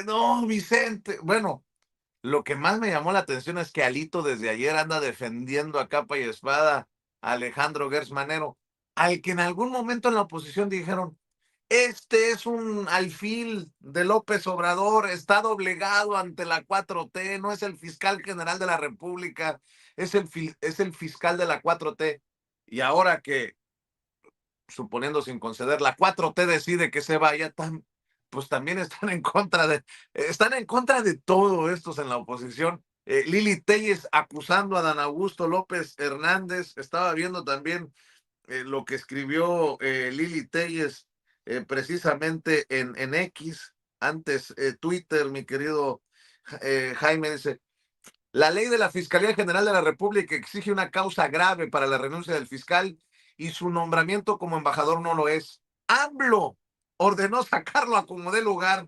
No, Vicente. Bueno, lo que más me llamó la atención es que Alito desde ayer anda defendiendo a capa y espada a Alejandro Gertz Manero, al que en algún momento en la oposición dijeron, este es un alfil de López Obrador, está doblegado ante la 4T, no es el fiscal general de la República, es el fiscal de la 4T. Y ahora que, suponiendo sin conceder, la 4T decide que se vaya, pues también están en contra de todo estos en la oposición. Lili Telles acusando a Dan Augusto López Hernández. Estaba viendo también lo que escribió Lili Telles precisamente en X, antes Twitter, mi querido Jaime, dice, la ley de la Fiscalía General de la República exige una causa grave para la renuncia del fiscal y su nombramiento como embajador no lo es. AMLO ordenó sacarlo a como dé lugar.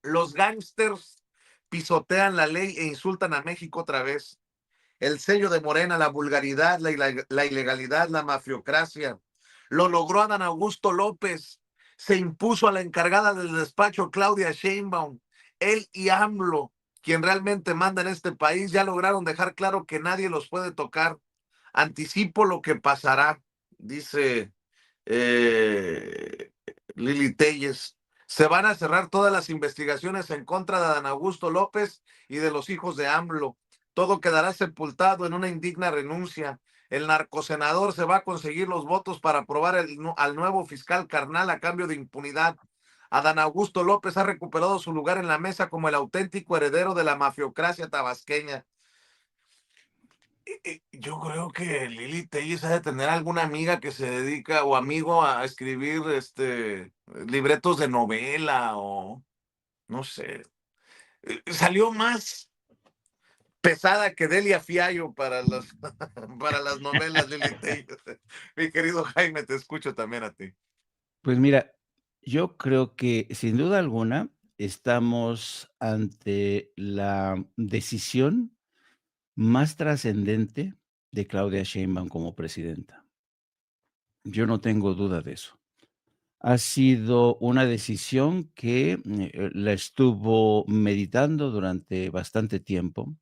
Los gángsters pisotean la ley e insultan a México otra vez. El sello de Morena, la vulgaridad, la ilegalidad, la mafiocracia. Lo logró Adán Augusto López. Se impuso a la encargada del despacho, Claudia Sheinbaum. Él y AMLO, quien realmente manda en este país, ya lograron dejar claro que nadie los puede tocar. Anticipo lo que pasará, dice eh, Lili Telles. Se van a cerrar todas las investigaciones en contra de Adán Augusto López y de los hijos de AMLO. Todo quedará sepultado en una indigna renuncia. El narcosenador se va a conseguir los votos para aprobar al nuevo fiscal carnal a cambio de impunidad. Adán Augusto López ha recuperado su lugar en la mesa como el auténtico heredero de la mafiocracia tabasqueña. Yo creo que Lili Telles ha de tener alguna amiga que se dedica o amigo a escribir libretos de novela o no sé. Salió más pesada que Delia Fiallo para para las novelas, Lili Telles. Mi querido Jaime, te escucho también a ti. Pues mira, yo creo que sin duda alguna estamos ante la decisión más trascendente de Claudia Sheinbaum como presidenta. Yo no tengo duda de eso. Ha sido una decisión que, la estuvo meditando durante bastante tiempo,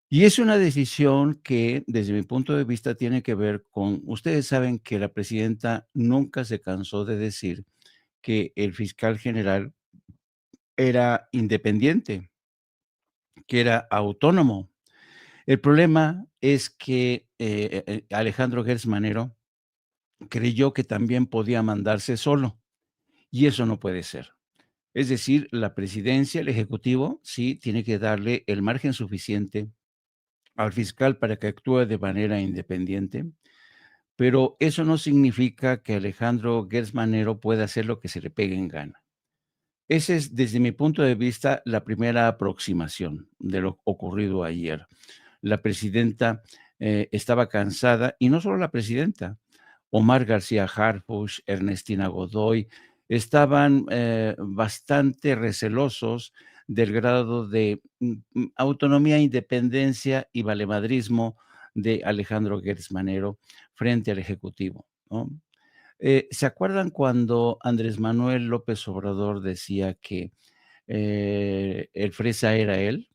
y es una decisión que, desde mi punto de vista, tiene que ver con ustedes saben que la presidenta nunca se cansó de decir que el fiscal general era independiente, que era autónomo. El problema es que, Alejandro Gertz Manero creyó que también podía mandarse solo, y eso no puede ser. Es decir, la presidencia, el ejecutivo, sí tiene que darle el margen suficiente al fiscal para que actúe de manera independiente, pero eso no significa que Alejandro Gertz Manero pueda hacer lo que se le pegue en gana. Esa es, desde mi punto de vista, la primera aproximación de lo ocurrido ayer. La presidenta, estaba cansada, y no solo la presidenta, Omar García Harfuch, Ernestina Godoy, estaban, bastante recelosos del grado de, autonomía, independencia y valemadrismo de Alejandro Gertz Manero frente al ejecutivo, ¿no? ¿Se acuerdan cuando Andrés Manuel López Obrador decía que, el fresa era él?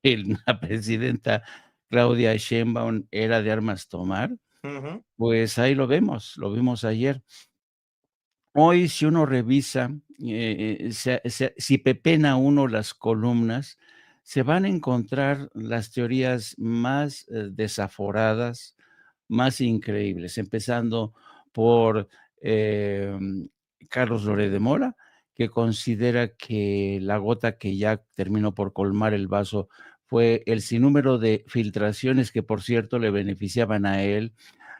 Que la presidenta Claudia Sheinbaum era de armas tomar. Ujú. Pues ahí lo vimos ayer. Hoy, si uno revisa, si pepena uno las columnas, se van a encontrar las teorías más, desaforadas, más increíbles, empezando por, Carlos Loret de Mola, que considera que la gota que ya terminó por colmar el vaso fue el sinnúmero de filtraciones que, por cierto, le beneficiaban a él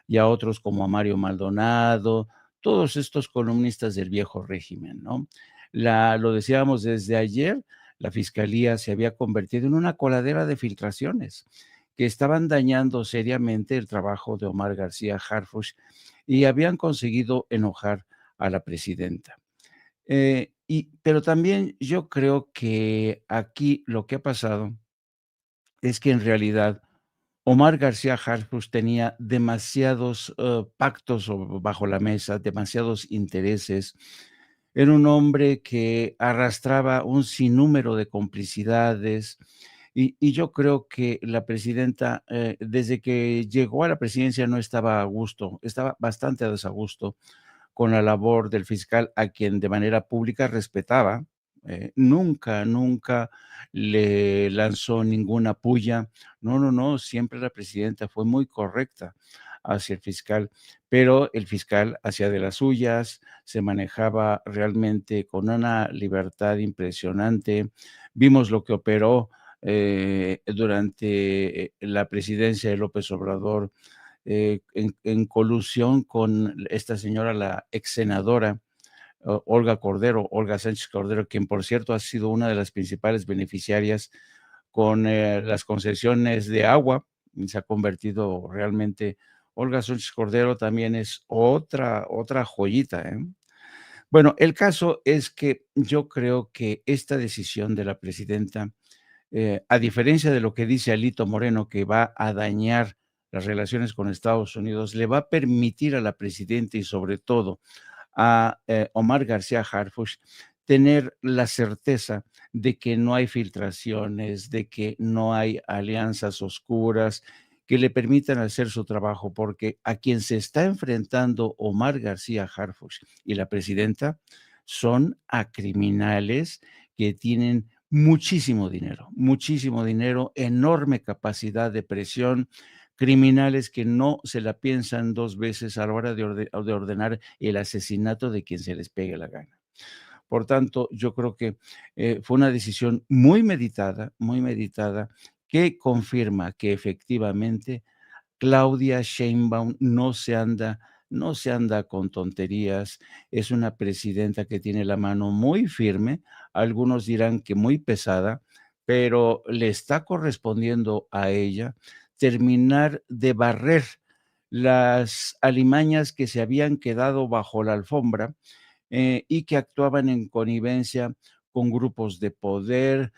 y a otros como a Mario Maldonado, todos estos columnistas del viejo régimen, ¿no? Lo decíamos desde ayer, la fiscalía se había convertido en una coladera de filtraciones que estaban dañando seriamente el trabajo de Omar García Harfuch y habían conseguido enojar a la presidenta. Pero también yo creo que aquí lo que ha pasado es que en realidad Omar García Harfuch tenía demasiados, pactos bajo la mesa, demasiados intereses. Era un hombre que arrastraba un sinnúmero de complicidades, y yo creo que la presidenta, desde que llegó a la presidencia no estaba a gusto, estaba bastante a desagusto con la labor del fiscal, a quien de manera pública respetaba. Nunca le lanzó ninguna puya. No, no, no, siempre la presidenta fue muy correcta hacia el fiscal, pero el fiscal hacía de las suyas, se manejaba realmente con una libertad impresionante. Vimos lo que operó durante la presidencia de López Obrador, en colusión con esta señora, la ex senadora Olga Cordero, Olga Sánchez Cordero, quien por cierto ha sido una de las principales beneficiarias con las concesiones de agua. Se ha convertido realmente, Olga Sánchez Cordero también es otra joyita, ¿eh? Bueno, el caso es que yo creo que esta decisión de la presidenta, a diferencia de lo que dice Alito Moreno, que va a dañar las relaciones con Estados Unidos, le va a permitir a la presidenta y sobre todo a Omar García Harfuch tener la certeza de que no hay filtraciones, de que no hay alianzas oscuras que le permitan hacer su trabajo, porque a quien se está enfrentando Omar García Harfuch y la presidenta son a criminales que tienen muchísimo dinero, enorme capacidad de presión, criminales que no se la piensan 2 veces a la hora de ordenar el asesinato de quien se les pegue la gana. Por tanto, yo creo que, fue una decisión muy meditada, que confirma que efectivamente Claudia Sheinbaum no se anda con tonterías, es una presidenta que tiene la mano muy firme, algunos dirán que muy pesada, pero le está correspondiendo a ella terminar de barrer las alimañas que se habían quedado bajo la alfombra, y que actuaban en connivencia con grupos de poder,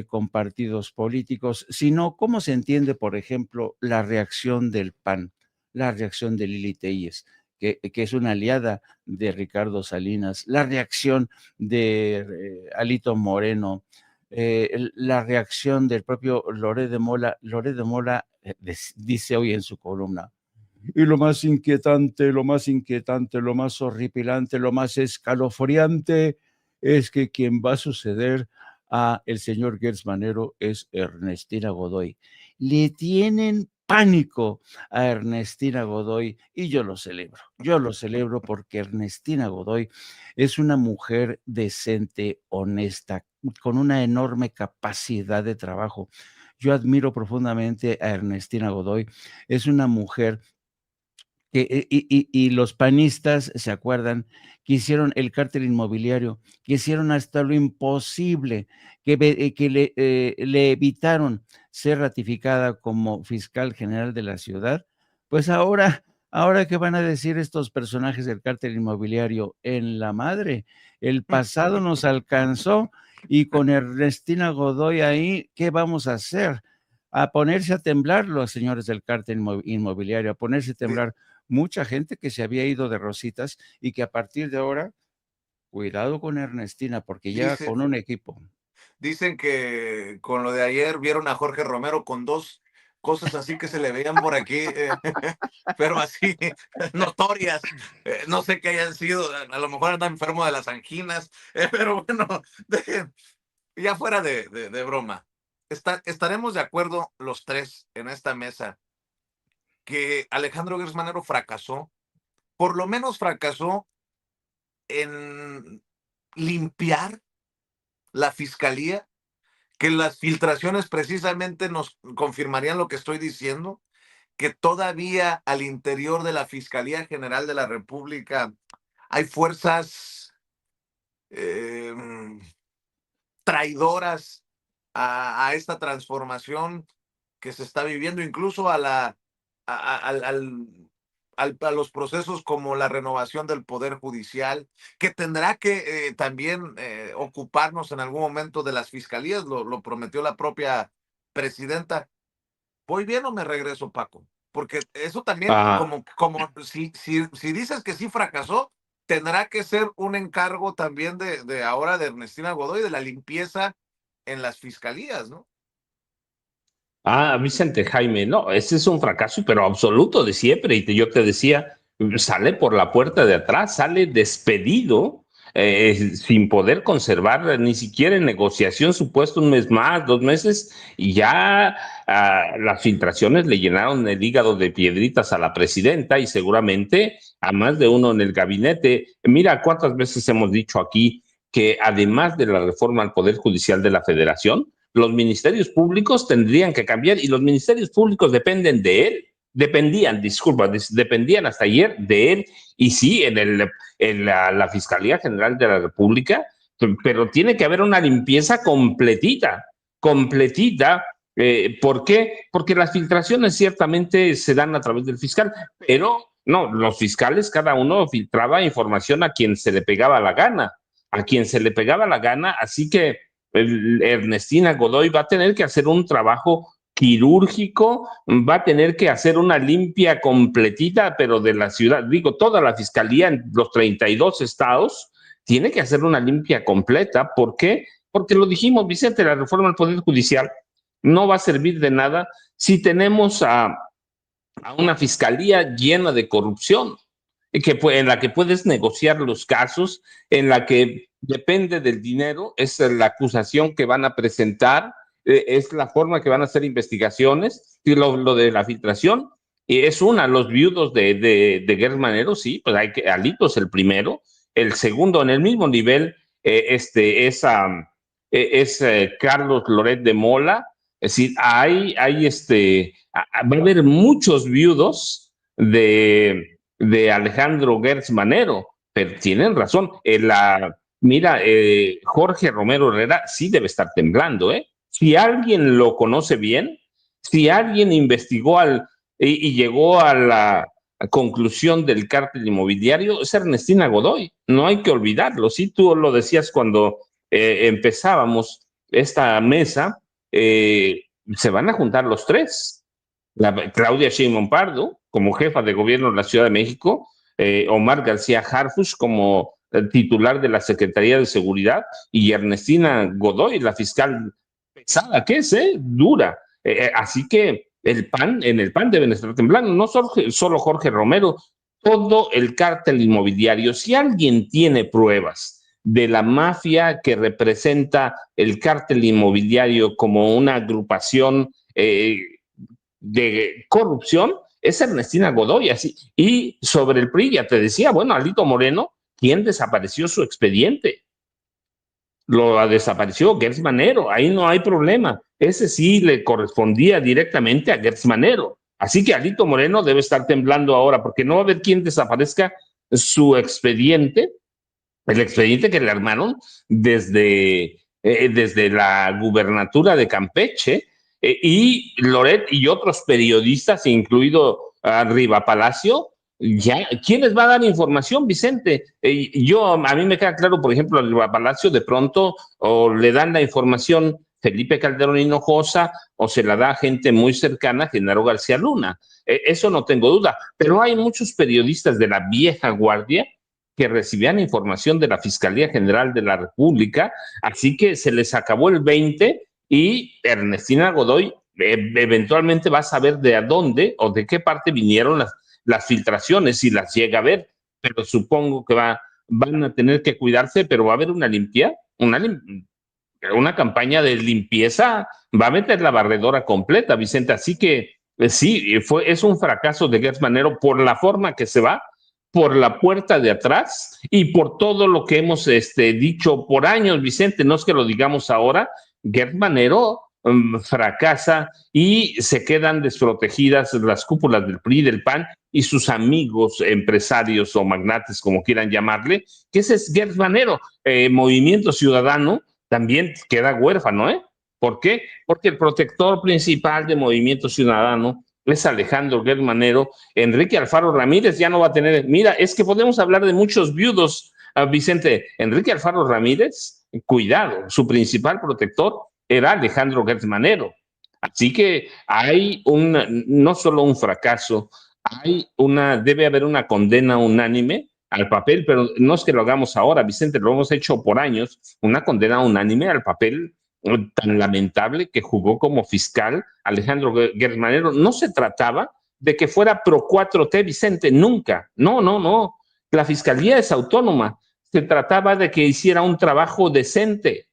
con partidos políticos, sino cómo se entiende, por ejemplo, la reacción del PAN, la reacción de Lili Téllez, que es una aliada de Ricardo Salinas, la reacción de Alito Moreno, la reacción del propio Loret de Mola. Loret de Mola dice hoy en su columna, y lo más inquietante, lo más horripilante, lo más escalofriante es que quien va a suceder a el señor Gertz Manero es Ernestina Godoy. Le tienen pánico a Ernestina Godoy y yo lo celebro porque Ernestina Godoy es una mujer decente, honesta, con una enorme capacidad de trabajo. Yo admiro profundamente a Ernestina Godoy, es una mujer y los panistas se acuerdan que hicieron el cártel inmobiliario, que hicieron hasta lo imposible, que le evitaron ser ratificada como fiscal general de la ciudad. Pues ahora, ¿qué van a decir estos personajes del cártel inmobiliario? En la madre, el pasado nos alcanzó y con Ernestina Godoy ahí, ¿qué vamos a hacer? A ponerse a temblar los señores del cártel inmobiliario, a ponerse a Di- temblar mucha gente que se había ido de rositas y que a partir de ahora, cuidado con Ernestina, porque llega Dice, con un equipo. dicen que con lo de ayer vieron a Jorge Romero con dos cosas así que se le veían por aquí, pero así notorias. No sé qué hayan sido, a lo mejor anda enfermo de las anginas, pero bueno, de- ya fuera de broma. Estaremos de acuerdo los tres en esta mesa que Alejandro Gersmanero fracasó, por lo menos fracasó en limpiar la fiscalía, que las filtraciones precisamente nos confirmarían lo que estoy diciendo, que todavía al interior de la Fiscalía General de la República hay fuerzas eh, traidoras a esta transformación que se está viviendo, incluso a los procesos como la renovación del Poder Judicial, que tendrá que también ocuparnos en algún momento de las fiscalías, lo prometió la propia presidenta. ¿Voy bien o me regreso, Paco? Porque eso también, Ah, como si dices que sí fracasó, tendrá que ser un encargo también de ahora de Ernestina Godoy, de la limpieza en las fiscalías, ¿no? Vicente Jaime, no, ese es un fracaso, pero absoluto de siempre. Yo te decía, sale por la puerta de atrás, sale despedido, sin poder conservar ni siquiera en negociación su puesto un mes más, 2 meses, y ya las filtraciones le llenaron el hígado de piedritas a la presidenta y seguramente a más de uno en el gabinete. Mira cuántas veces hemos dicho aquí que además de la reforma al Poder Judicial de la Federación, los ministerios públicos tendrían que cambiar y los ministerios públicos dependen de él, dependían hasta ayer de él y sí, en la Fiscalía General de la República, pero tiene que haber una limpieza completita. ¿Por qué? Porque las filtraciones ciertamente se dan a través del fiscal, pero no, los fiscales cada uno filtraba información a quien se le pegaba la gana, así que Ernestina Godoy va a tener que hacer un trabajo quirúrgico, va a tener que hacer una limpia completita, pero de la ciudad, digo, toda la fiscalía en los 32 estados tiene que hacer una limpia completa. ¿Por qué? Porque lo dijimos, Vicente, la reforma del Poder Judicial no va a servir de nada si tenemos a una fiscalía llena de corrupción, en la que puedes negociar los casos, en la que depende del dinero, es la acusación que van a presentar, es la forma que van a hacer investigaciones, y lo de la filtración, y es los viudos de Gers Manero, sí, pues Alito es el primero, el segundo en el mismo nivel, Carlos Loret de Mola, es decir, va a haber muchos viudos de Alejandro Gers Manero, pero tienen razón. Mira, Jorge Romero Herrera sí debe estar temblando, ¿eh? Si alguien lo conoce bien, si alguien investigó y llegó a la conclusión del cártel inmobiliario, es Ernestina Godoy. No hay que olvidarlo. Sí, tú lo decías cuando empezábamos esta mesa, se van a juntar los tres. Claudia Sheinbaum Pardo como jefa de gobierno de la Ciudad de México, Omar García Harfuch como titular de la Secretaría de Seguridad y Ernestina Godoy, la fiscal pesada que es, dura. Así que en el PAN deben estar temblando, no solo Jorge Romero, todo el cártel inmobiliario. Si alguien tiene pruebas de la mafia que representa el cártel inmobiliario como una agrupación de corrupción, es Ernestina Godoy. Así. Y sobre el PRI, ya te decía, bueno, Alito Moreno, ¿quién desapareció su expediente? Lo desapareció Gers Manero, ahí no hay problema. Ese sí le correspondía directamente a Gers Manero. Así que Alito Moreno debe estar temblando ahora, porque no va a haber quien desaparezca su expediente, el expediente que le armaron desde la gubernatura de Campeche, y Loret y otros periodistas, incluido Riva Palacio, ya, ¿quién les va a dar información, Vicente? A mí me queda claro, por ejemplo, a Riva Palacio de pronto o le dan la información Felipe Calderón Hinojosa o se la da a gente muy cercana, Genaro García Luna. Eso no tengo duda, pero hay muchos periodistas de la vieja guardia que recibían información de la Fiscalía General de la República, así que se les acabó el 20 y Ernestina Godoy eventualmente va a saber de a dónde o de qué parte vinieron las filtraciones, si las llega a ver, pero supongo que van a tener que cuidarse, pero va a haber una campaña de limpieza, va a meter la barredora completa, Vicente, así que sí, es un fracaso de Gers Manero por la forma que se va, por la puerta de atrás y por todo lo que hemos dicho por años, Vicente, no es que lo digamos ahora, Gers Manero fracasa y se quedan desprotegidas las cúpulas del PRI, del PAN y sus amigos empresarios o magnates, como quieran llamarle, que ese es Gers Manero. Movimiento Ciudadano también queda huérfano, ¿eh? ¿Por qué? Porque el protector principal de Movimiento Ciudadano es Alejandro Gers Manero. Enrique Alfaro Ramírez ya no va a tener. Mira, es que podemos hablar de muchos viudos, Vicente. Enrique Alfaro Ramírez, cuidado, su principal protector era Alejandro Gers Manero. Así que hay no solo un fracaso, debe haber una condena unánime al papel, pero no es que lo hagamos ahora, Vicente, lo hemos hecho por años, una condena unánime al papel tan lamentable que jugó como fiscal Alejandro Gertz Manero. No se trataba de que fuera pro 4T, Vicente, nunca. No, no, no. La fiscalía es autónoma. Se trataba de que hiciera un trabajo decente,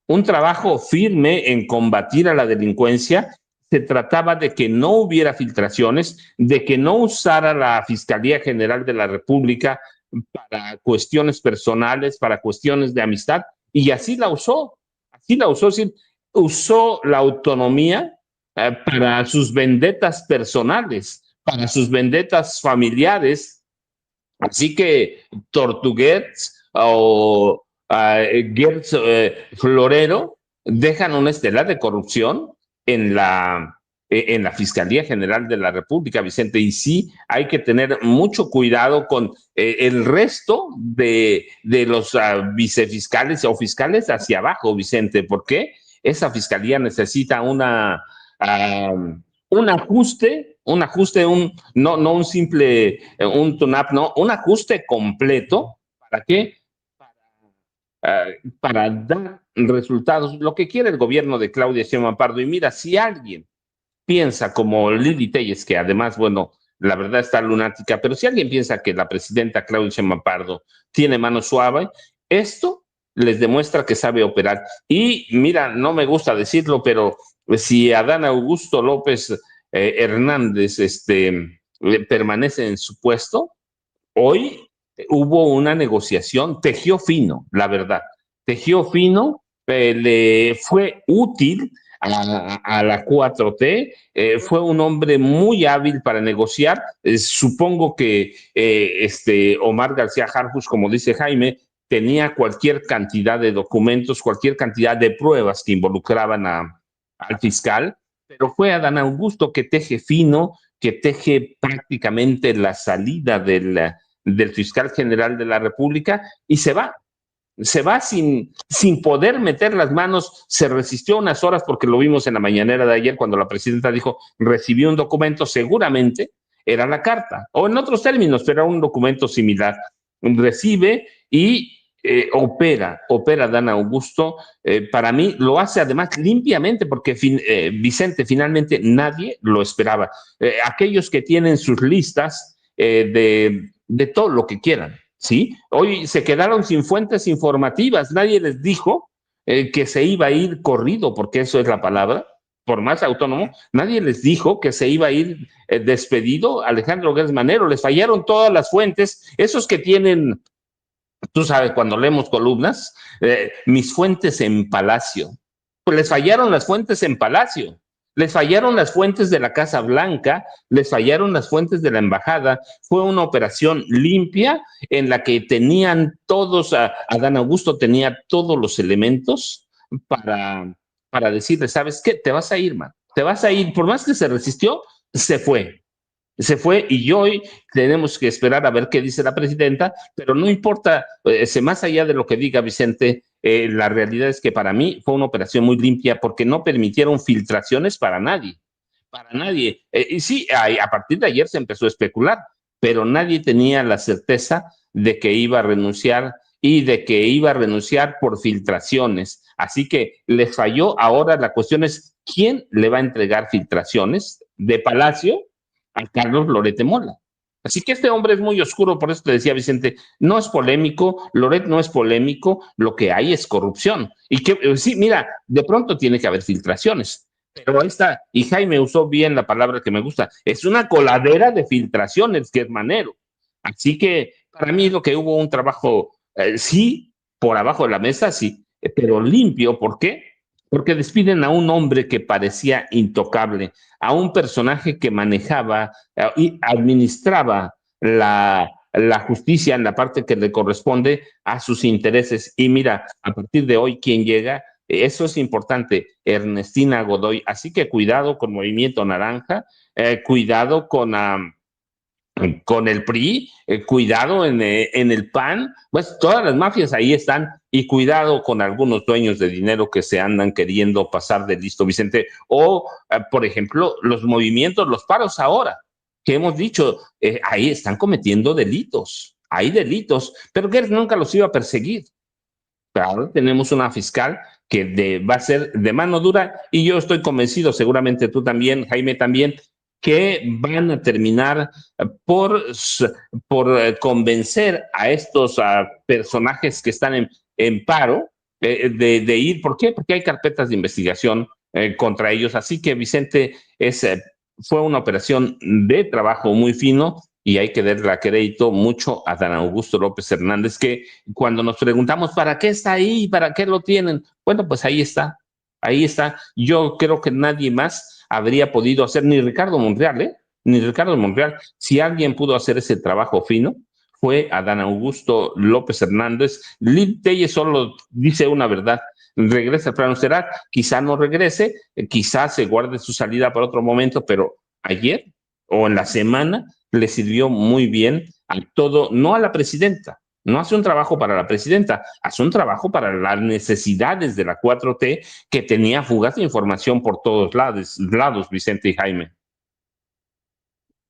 un trabajo firme en combatir a la delincuencia. Se trataba de que no hubiera filtraciones, de que no usara la Fiscalía General de la República para cuestiones personales, para cuestiones de amistad, y así la usó. Así la usó, sí, usó la autonomía para sus vendetas personales, para sus vendetas familiares. Así que Tortuguets o Gertz Florero dejan una estela de corrupción en en la Fiscalía General de la República, Vicente, y sí hay que tener mucho cuidado con el resto de los vicefiscales o fiscales hacia abajo, Vicente, porque esa fiscalía necesita un ajuste, no un simple, un tune-up, no, un ajuste completo. ¿Para qué? Para dar resultados, lo que quiere el gobierno de Claudia Sheinbaum Pardo. Y mira, si alguien piensa como Lili Telles, que además, bueno, la verdad está lunática, pero si alguien piensa que la presidenta Claudia Sheinbaum Pardo tiene mano suave, esto les demuestra que sabe operar. Y mira, no me gusta decirlo, pero si Adán Augusto López Hernández permanece en su puesto, hoy hubo una negociación, tejió fino, la verdad, tejió fino, le fue útil a la 4T, fue un hombre muy hábil para negociar. Supongo que Omar García Harfuch, como dice Jaime, tenía cualquier cantidad de documentos, cualquier cantidad de pruebas que involucraban al fiscal, pero fue Adán Augusto que teje fino, que teje prácticamente la salida del fiscal general de la República y se va sin poder meter las manos. Se resistió unas horas porque lo vimos en la mañanera de ayer cuando la presidenta dijo recibió un documento, seguramente era la carta o en otros términos, pero era un documento similar. Recibe y opera Adán Augusto. Para mí lo hace además limpiamente porque Vicente, finalmente nadie lo esperaba. Aquellos que tienen sus listas de todo lo que quieran, ¿sí? Hoy se quedaron sin fuentes informativas, nadie les dijo que se iba a ir corrido, porque eso es la palabra, por más autónomo, nadie les dijo que se iba a ir despedido Alejandro Gertz Manero. Les fallaron todas las fuentes, esos que tienen, tú sabes, cuando leemos columnas, mis fuentes en Palacio, pues les fallaron las fuentes en Palacio. Les fallaron las fuentes de la Casa Blanca, les fallaron las fuentes de la embajada. Fue una operación limpia en la que tenían todos, Adán Augusto tenía todos los elementos para decirle, ¿sabes qué? Te vas a ir, man. Te vas a ir. Por más que se resistió, se fue. Se fue y hoy tenemos que esperar a ver qué dice la presidenta, pero no importa, más allá de lo que diga Vicente, la realidad es que para mí fue una operación muy limpia porque no permitieron filtraciones para nadie, para nadie. Y sí, a partir de ayer se empezó a especular, pero nadie tenía la certeza de que iba a renunciar y de que iba a renunciar por filtraciones. Así que les falló. Ahora la cuestión es, ¿quién le va a entregar filtraciones de Palacio a Carlos Loret de Mola? Así que este hombre es muy oscuro, por eso te decía Vicente, no es polémico, Loret no es polémico, lo que hay es corrupción. Y que sí, mira, de pronto tiene que haber filtraciones, pero ahí está, y Jaime usó bien la palabra que me gusta, es una coladera de filtraciones, que es Manero. Así que para mí lo que hubo un trabajo, sí, por abajo de la mesa, sí, pero limpio. ¿Por qué? Porque despiden a un hombre que parecía intocable, a un personaje que manejaba y administraba la justicia en la parte que le corresponde a sus intereses. Y mira, a partir de hoy, ¿quién llega? Eso es importante, Ernestina Godoy. Así que cuidado con Movimiento Naranja, cuidado con el PRI, cuidado en el PAN, pues todas las mafias ahí están, y cuidado con algunos dueños de dinero que se andan queriendo pasar de listo, Vicente, o por ejemplo, los movimientos, los paros ahora, que hemos dicho, ahí están cometiendo delitos, hay delitos, pero Gertz nunca los iba a perseguir. Pero ahora tenemos una fiscal que va a ser de mano dura y yo estoy convencido, seguramente tú también, Jaime también, que van a terminar por, por convencer a estos personajes que están en paro de ir. ¿Por qué? Porque hay carpetas de investigación contra ellos. Así que, Vicente, fue una operación de trabajo muy fino y hay que darle crédito mucho a Dan Augusto López Hernández, que cuando nos preguntamos ¿para qué está ahí? ¿Para qué lo tienen? Bueno, pues ahí está, ahí está. Yo creo que nadie más habría podido hacer, ni Ricardo Monreal, ¿eh? Ni Ricardo Monreal. Si alguien pudo hacer ese trabajo fino, fue Adán Augusto López Hernández. Lili Telles solo dice una verdad. Regresa el plano será, quizá no regrese, quizá se guarde su salida para otro momento, pero ayer o en la semana le sirvió muy bien a todo, no a la presidenta, no hace un trabajo para la presidenta, hace un trabajo para las necesidades de la 4T que tenía fugas de información por todos lados, Vicente y Jaime.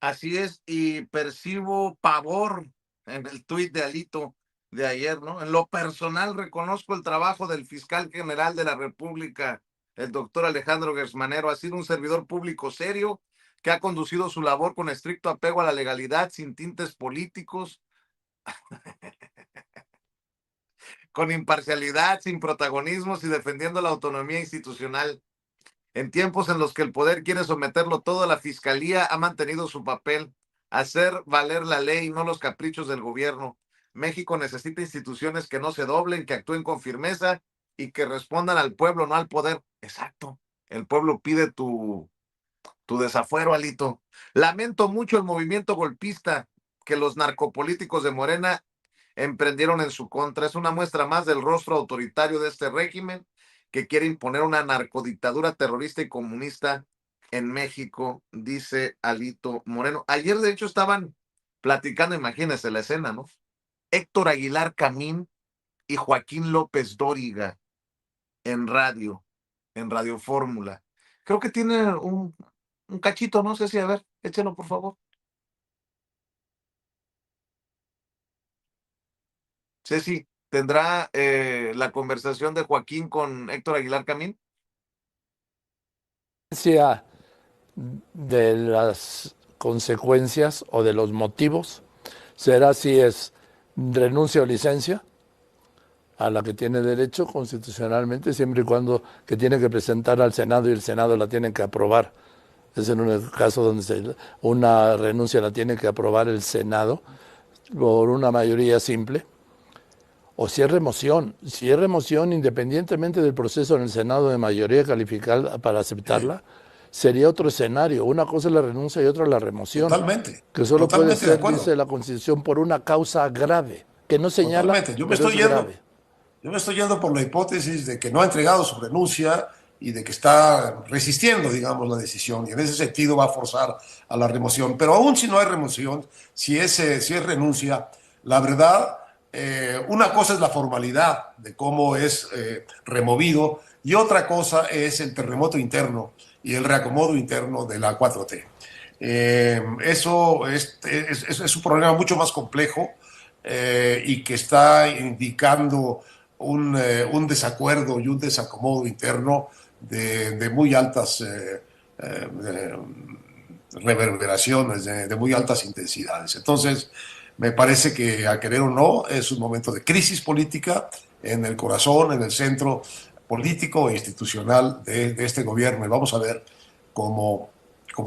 Así es, y percibo pavor en el tuit de Alito de ayer, ¿no? En lo personal reconozco el trabajo del fiscal general de la República, el doctor Alejandro Gertz Manero. Ha sido un servidor público serio que ha conducido su labor con estricto apego a la legalidad, sin tintes políticos, con imparcialidad, sin protagonismos y defendiendo la autonomía institucional. En tiempos en los que el poder quiere someterlo todo, la fiscalía ha mantenido su papel, hacer valer la ley, no los caprichos del gobierno. México necesita instituciones que no se doblen, que actúen con firmeza y que respondan al pueblo, no al poder. Exacto. El pueblo pide tu desafuero, Alito. Lamento mucho el movimiento golpista que los narcopolíticos de Morena emprendieron en su contra. Es una muestra más del rostro autoritario de este régimen que quiere imponer una narcodictadura terrorista y comunista en México, dice Alito Moreno. Ayer, de hecho, estaban platicando, imagínense la escena, ¿no? Héctor Aguilar Camín y Joaquín López Dóriga en Radio Fórmula. Creo que tiene un cachito, no sé si, a ver, échelo por favor. Ceci, ¿tendrá la conversación de Joaquín con Héctor Aguilar Camín? De las consecuencias o de los motivos será si es renuncia o licencia a la que tiene derecho constitucionalmente, siempre y cuando que tiene que presentar al Senado y el Senado la tiene que aprobar. Es en un caso donde una renuncia la tiene que aprobar el Senado por una mayoría simple. O si es remoción, independientemente del proceso en el Senado de mayoría calificada para aceptarla, sería otro escenario. Una cosa es la renuncia y otra la remoción. Totalmente. Que solo puede Totalmente de ser, acuerdo. dice la Constitución, por una causa grave, que no señala, Totalmente. Yo pero es grave. Yo me estoy yendo por la hipótesis de que no ha entregado su renuncia y de que está resistiendo, digamos, la decisión. Y en ese sentido va a forzar a la remoción. Pero aún si no hay remoción, si es renuncia, la verdad, una cosa es la formalidad de cómo es removido y otra cosa es el terremoto interno y el reacomodo interno de la 4T. Eso es un problema mucho más complejo y que está indicando un desacuerdo y un desacomodo interno de muy altas reverberaciones, de muy altas intensidades. Entonces, me parece que, a querer o no, es un momento de crisis política en el corazón, en el centro político e institucional de este gobierno. Y vamos a ver cómo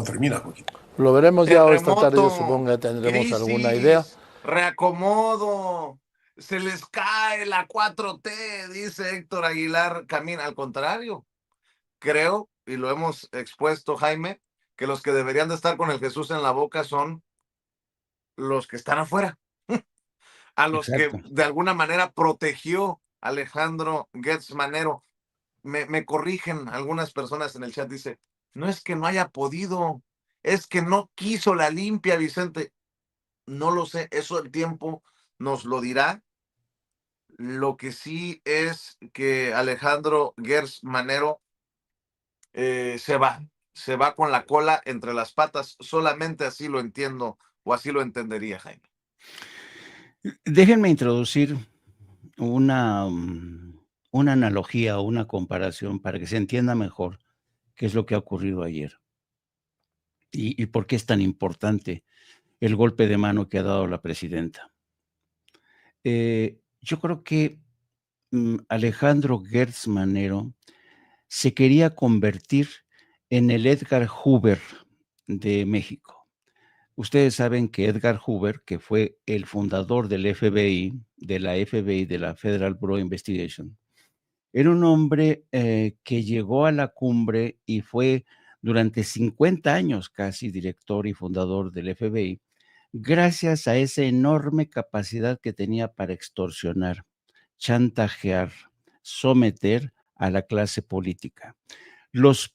termina, Joaquín. Lo veremos ya esta tarde, yo Terremoto, supongo que tendremos alguna idea. crisis, reacomodo, se les cae la 4T, dice Héctor Aguilar Camín. Al contrario, creo, y lo hemos expuesto, Jaime, que los que deberían de estar con el Jesús en la boca son los que están afuera, a los que Exacto. de alguna manera protegió Alejandro Gertz Manero. Me corrigen algunas personas en el chat, dice, no es que no haya podido, es que no quiso la limpia, Vicente. No lo sé, eso el tiempo nos lo dirá. Lo que sí es que Alejandro Gertz Manero se va con la cola entre las patas. Solamente así lo entiendo o así lo entendería, Jaime. Déjenme introducir una, una analogía o una comparación para que se entienda mejor qué es lo que ha ocurrido ayer y por qué es tan importante el golpe de mano que ha dado la presidenta. Yo creo que Alejandro Gertz Manero se quería convertir en el Edgar Hoover de México. Ustedes saben que Edgar Hoover, que fue el fundador del FBI, de la Federal Bureau of Investigation, era un hombre que llegó a la cumbre y fue durante 50 años casi director y fundador del FBI, gracias a esa enorme capacidad que tenía para extorsionar, chantajear, someter a la clase política. Los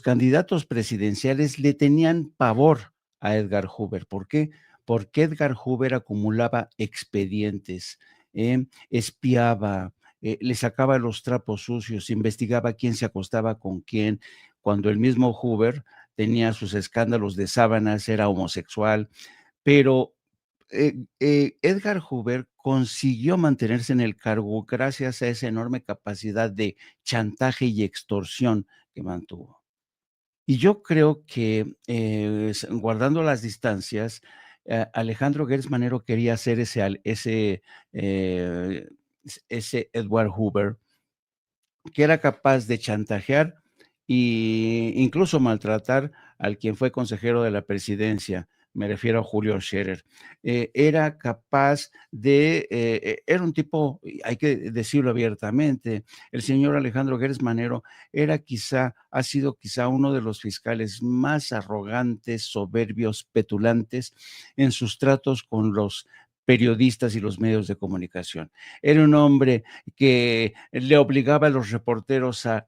candidatos presidenciales le tenían pavor a Edgar Hoover. ¿Por qué? Porque Edgar Hoover acumulaba expedientes, espiaba, le sacaba los trapos sucios, investigaba quién se acostaba con quién, cuando el mismo Hoover tenía sus escándalos de sábanas, era homosexual, pero Edgar Hoover consiguió mantenerse en el cargo gracias a esa enorme capacidad de chantaje y extorsión que mantuvo. Y yo creo que, guardando las distancias, Alejandro Gertz Manero quería hacer eh, ese Edward Hoover, que era capaz de chantajear e incluso maltratar al quien fue consejero de la presidencia, me refiero a Julio Scherer. Era capaz de, era un tipo, hay que decirlo abiertamente, el señor Alejandro Gertz Manero ha sido quizá uno de los fiscales más arrogantes, soberbios, petulantes en sus tratos con los periodistas y los medios de comunicación. Era un hombre que le obligaba a los reporteros a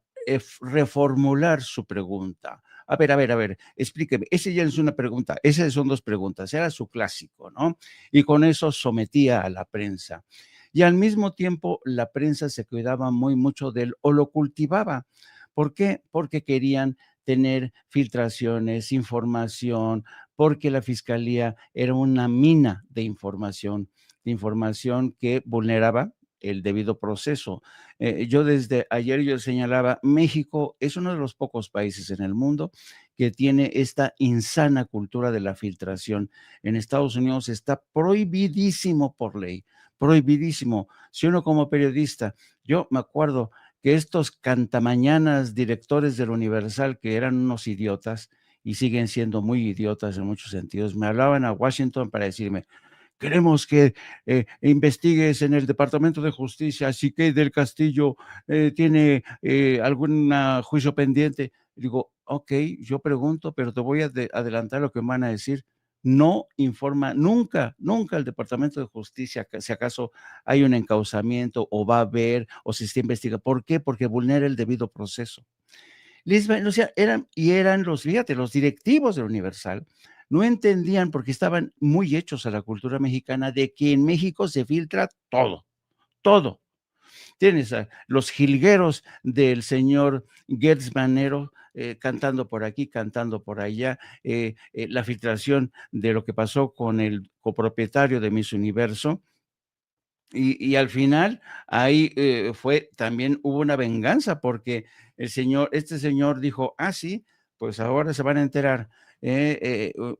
reformular su pregunta. A ver, explíqueme. Esa ya es una pregunta, esas son dos preguntas, era su clásico, ¿no? Y con eso sometía a la prensa. Y al mismo tiempo la prensa se cuidaba muy mucho de él o lo cultivaba. ¿Por qué? Porque querían tener filtraciones, información, porque la fiscalía era una mina de información que vulneraba el debido proceso. Yo desde ayer yo señalaba, México es uno de los pocos países en el mundo que tiene esta insana cultura de la filtración. En Estados Unidos está prohibidísimo por ley, prohibidísimo. Si uno como periodista, yo me acuerdo que estos cantamañanas directores del Universal, que eran unos idiotas y siguen siendo muy idiotas en muchos sentidos, me hablaban a Washington para decirme, queremos que investigues en el Departamento de Justicia si Kate del Castillo tiene algún juicio pendiente. Digo, ok, yo pregunto, pero te voy a adelantar lo que me van a decir. No informa nunca, nunca el Departamento de Justicia, si acaso hay un encauzamiento o va a haber o se está investigando. ¿Por qué? Porque vulnera el debido proceso. O sea, eran fíjate, los directivos del Universal no entendían porque estaban muy hechos a la cultura mexicana de que en México se filtra todo, todo. Tienes a los jilgueros del señor Gertz Manero cantando por aquí, cantando por allá, la filtración de lo que pasó con el copropietario de Miss Universo, y al final ahí también hubo una venganza porque este señor dijo, sí, pues ahora se van a enterar.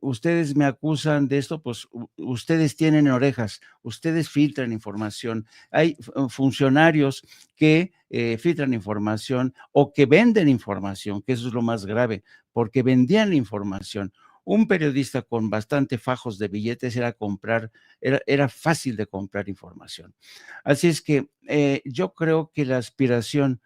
Ustedes me acusan de esto, pues ustedes tienen orejas, ustedes filtran información. Hay funcionarios que filtran información o que venden información, que eso es lo más grave, porque vendían la información. Un periodista con bastante fajos de billetes era fácil de comprar información. Así es que yo creo que la aspiración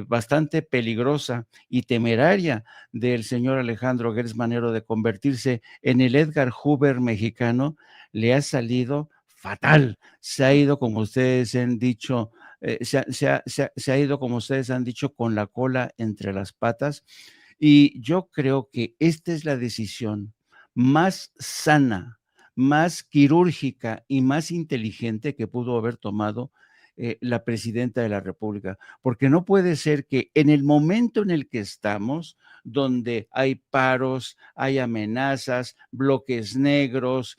bastante peligrosa y temeraria del señor Alejandro Gertz Manero de convertirse en el Edgar Hoover mexicano le ha salido fatal. Se ha ido, como ustedes han dicho, se ha ido, como ustedes han dicho, con la cola entre las patas. Y yo creo que esta es la decisión más sana, más quirúrgica y más inteligente que pudo haber tomado la presidenta de la República, porque no puede ser que en el momento en el que estamos, donde hay paros, hay amenazas, bloques negros,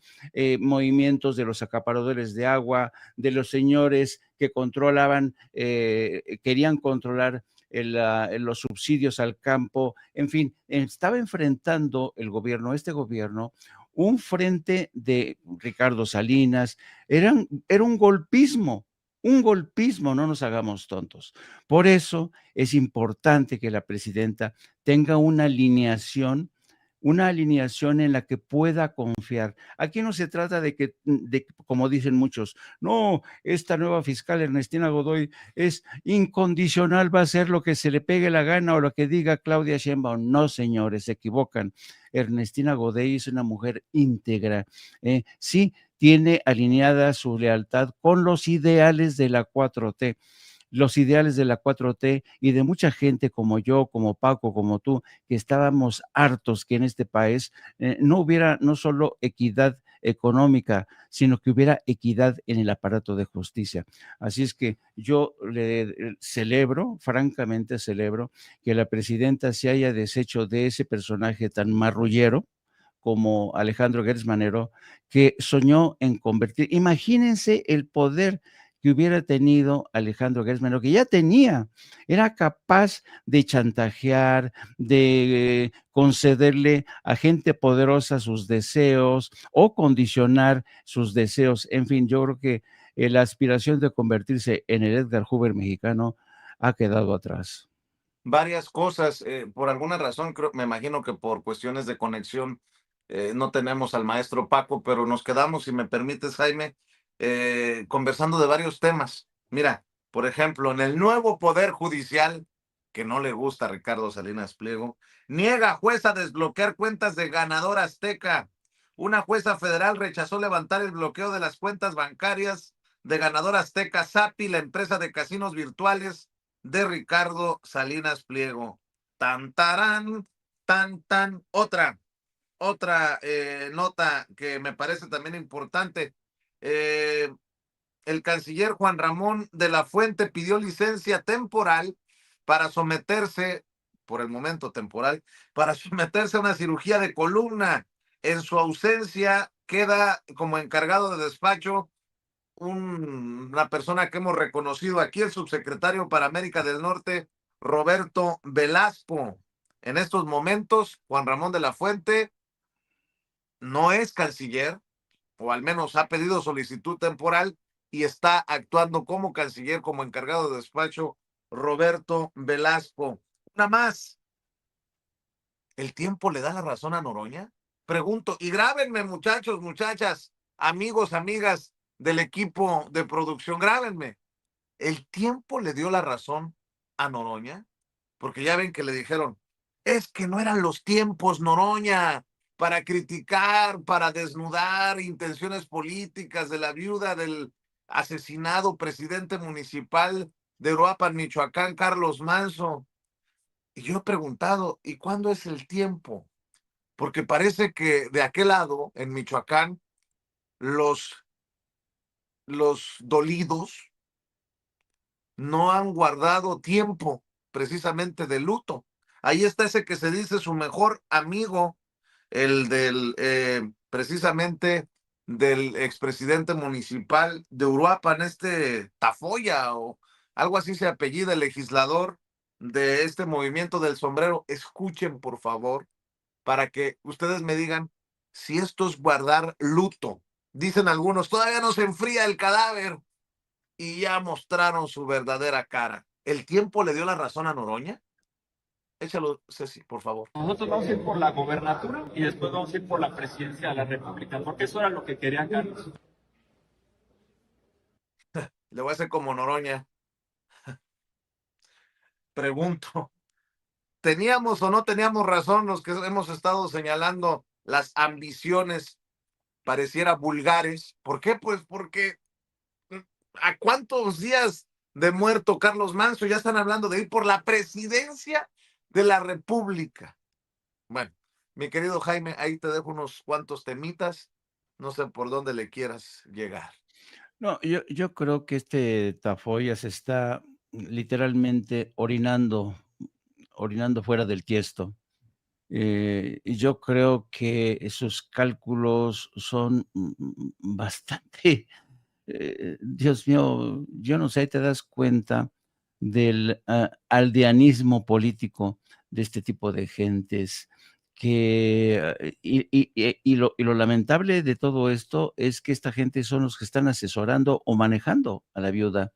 movimientos de los acaparadores de agua, de los señores que controlaban, querían controlar los subsidios al campo, en fin, estaba enfrentando este gobierno, un frente de Ricardo Salinas, era un golpismo, no nos hagamos tontos. Por eso es importante que la presidenta tenga una alineación en la que pueda confiar. Aquí no se trata de que, como dicen muchos, no, esta nueva fiscal Ernestina Godoy es incondicional, va a hacer lo que se le pegue la gana o lo que diga Claudia Sheinbaum. No, señores, se equivocan. Ernestina Godoy es una mujer íntegra. Sí, tiene alineada su lealtad con los ideales de la 4T, los ideales de la 4T y de mucha gente como yo, como Paco, como tú, que estábamos hartos que en este país no hubiera no solo equidad económica, sino que hubiera equidad en el aparato de justicia. Así es que yo celebro, francamente celebro, que la presidenta se haya deshecho de ese personaje tan marrullero como Alejandro Gertz Manero, que soñó en convertir. Imagínense el poder que hubiera tenido Alejandro Gertz Manero, que ya tenía, era capaz de chantajear, de concederle a gente poderosa sus deseos o condicionar sus deseos. En fin, yo creo que la aspiración de convertirse en el Edgar Hoover mexicano ha quedado atrás. Varias cosas, por alguna razón, me imagino que por cuestiones de conexión, no tenemos al maestro Paco, pero nos quedamos, si me permites, Jaime, conversando de varios temas. Mira, por ejemplo, en el nuevo Poder Judicial, que no le gusta a Ricardo Salinas Pliego, niega jueza desbloquear cuentas de Ganador Azteca. Una jueza federal rechazó levantar el bloqueo de las cuentas bancarias de Ganador Azteca, Sapi, la empresa de casinos virtuales de Ricardo Salinas Pliego. Tan, tarán, tan, tan. Otra nota que me parece también importante. El canciller Juan Ramón de la Fuente pidió licencia temporal para someterse, por el momento temporal, para someterse a una cirugía de columna. En su ausencia queda como encargado de despacho una persona que hemos reconocido aquí, el subsecretario para América del Norte, Roberto Velasco. En estos momentos, Juan Ramón de la Fuente no es canciller, o al menos ha pedido solicitud temporal y está actuando como canciller, como encargado de despacho, Roberto Velasco. Una más, ¿el tiempo le da la razón a Noroña? Pregunto, y grábenme, muchachos, muchachas, amigos, amigas del equipo de producción, grábenme. ¿El tiempo le dio la razón a Noroña? Porque ya ven que le dijeron, es que no eran los tiempos, Noroña, para criticar, para desnudar intenciones políticas de la viuda del asesinado presidente municipal de Uruapan, Michoacán, Carlos Manso. Y yo he preguntado, ¿y cuándo es el tiempo? Porque parece que de aquel lado, en Michoacán, los dolidos no han guardado tiempo precisamente de luto. Ahí está ese que se dice su mejor amigo, el del precisamente del expresidente municipal de Uruapan, Tafoya o algo así se apellida, el legislador de este movimiento del sombrero. Escuchen, por favor, para que ustedes me digan si esto es guardar luto. Dicen algunos, todavía no se enfría el cadáver y ya mostraron su verdadera cara. ¿El tiempo le dio la razón a Noroña? Échalo, Ceci, por favor. Nosotros vamos a ir por la gobernatura y después vamos a ir por la presidencia de la República, porque eso era lo que quería Carlos. Le voy a hacer como Noroña. Pregunto, ¿teníamos o no teníamos razón los que hemos estado señalando las ambiciones pareciera vulgares? ¿Por qué? Pues porque ¿a cuántos días de muerto Carlos Manso ya están hablando de ir por la presidencia de la República? Bueno, mi querido Jaime, ahí te dejo unos cuantos temitas. No sé por dónde le quieras llegar. No, yo creo que este Tafoya se está literalmente orinando fuera del tiesto. Y yo creo que sus cálculos son, bastante, Dios mío, yo no sé, ahí te das cuenta del, aldeanismo político de este tipo de gentes que, y lo lamentable de todo esto es que esta gente son los que están asesorando o manejando a la viuda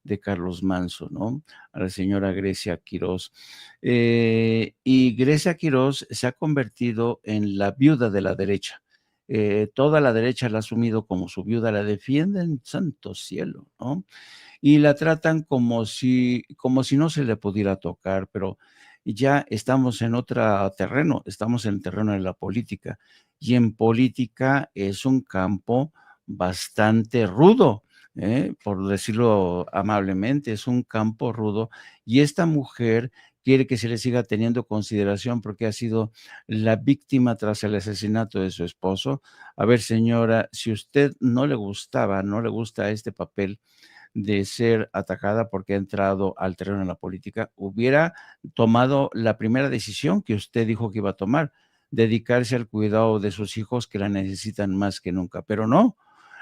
de Carlos Manso, ¿no? A la señora Grecia Quirós. Y Grecia Quirós se ha convertido en la viuda de la derecha. Toda la derecha la ha asumido como su viuda, la defienden, santo cielo, ¿no? Y la tratan como si no se le pudiera tocar, pero ya estamos en otro terreno, estamos en el terreno de la política. Y en política es un campo bastante rudo, por decirlo amablemente, es un campo rudo. Y esta mujer quiere que se le siga teniendo consideración porque ha sido la víctima tras el asesinato de su esposo. A ver, señora, si usted no le gusta este papel de ser atacada porque ha entrado al terreno de la política, hubiera tomado la primera decisión que usted dijo que iba a tomar, dedicarse al cuidado de sus hijos que la necesitan más que nunca, pero no,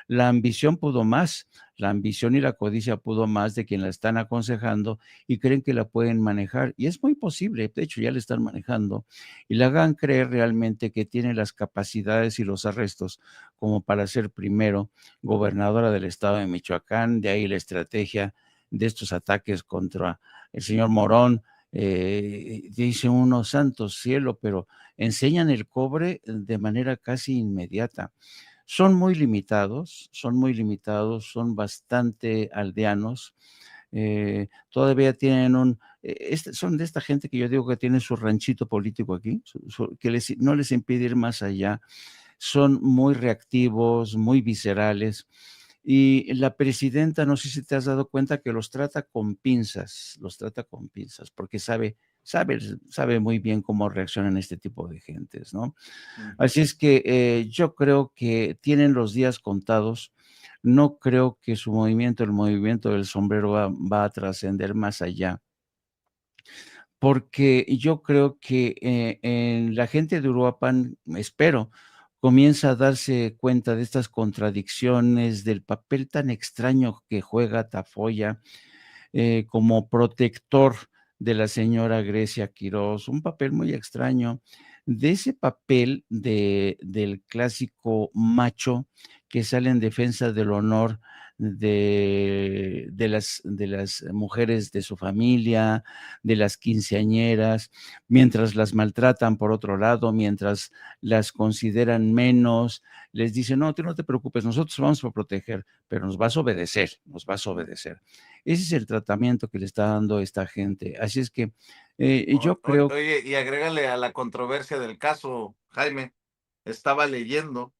la ambición pudo más, la ambición y la codicia pudo más de quien la están aconsejando y creen que la pueden manejar. Y es muy posible, de hecho ya la están manejando, y la hagan creer realmente que tiene las capacidades y los arrestos como para ser primero gobernadora del estado de Michoacán, de ahí la estrategia de estos ataques contra el señor Morón. Dice uno, santo cielo, pero enseñan el cobre de manera casi inmediata. Son muy limitados, son bastante aldeanos. Todavía tienen son de esta gente que yo digo que tiene su ranchito político aquí, que no les impide ir más allá. Son muy reactivos, muy viscerales. Y la presidenta, no sé si te has dado cuenta que los trata con pinzas, porque sabe muy bien cómo reaccionan este tipo de gentes, ¿no? Así es que yo creo que tienen los días contados. No creo que el movimiento del sombrero va a trascender más allá, porque yo creo que en la gente de Uruapan, espero, comienza a darse cuenta de estas contradicciones, del papel tan extraño que juega Tafoya como protector de la señora Grecia Quirós, un papel muy extraño, de ese papel del clásico macho que sale en defensa del honor de las mujeres de su familia, de las quinceañeras, mientras las maltratan por otro lado, mientras las consideran menos, les dicen, no, tú no te preocupes, nosotros vamos a proteger, pero nos vas a obedecer, nos vas a obedecer. Ese es el tratamiento que le está dando esta gente. Así es que yo creo. Oye, y agrégale a la controversia del caso, Jaime, estaba leyendo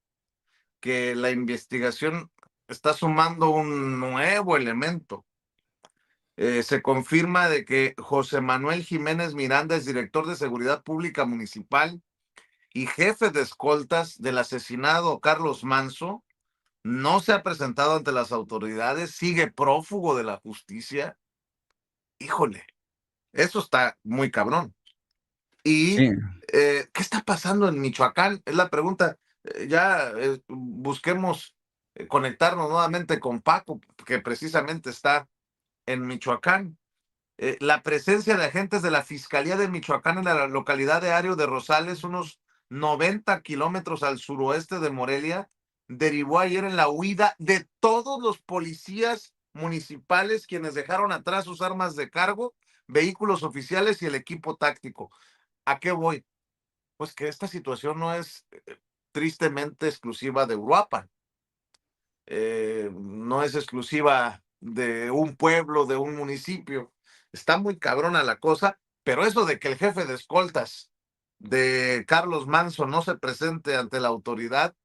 que la investigación está sumando un nuevo elemento. Se confirma de que José Manuel Jiménez Miranda es director de Seguridad Pública Municipal y jefe de escoltas del asesinado Carlos Manso. No se ha presentado ante las autoridades, sigue prófugo de la justicia. Híjole, eso está muy cabrón. ¿Y Sí, qué está pasando en Michoacán? Es la pregunta. Busquemos conectarnos nuevamente con Paco, que precisamente está en Michoacán. La presencia de agentes de la Fiscalía de Michoacán en la localidad de Ario de Rosales, unos 90 kilómetros al suroeste de Morelia, derivó ayer en la huida de todos los policías municipales, quienes dejaron atrás sus armas de cargo, vehículos oficiales y el equipo táctico. ¿A qué voy? Pues que esta situación no es tristemente exclusiva de Uruapan. No es exclusiva de un pueblo, de un municipio. Está muy cabrona la cosa, pero eso de que el jefe de escoltas de Carlos Manso no se presente ante la autoridad,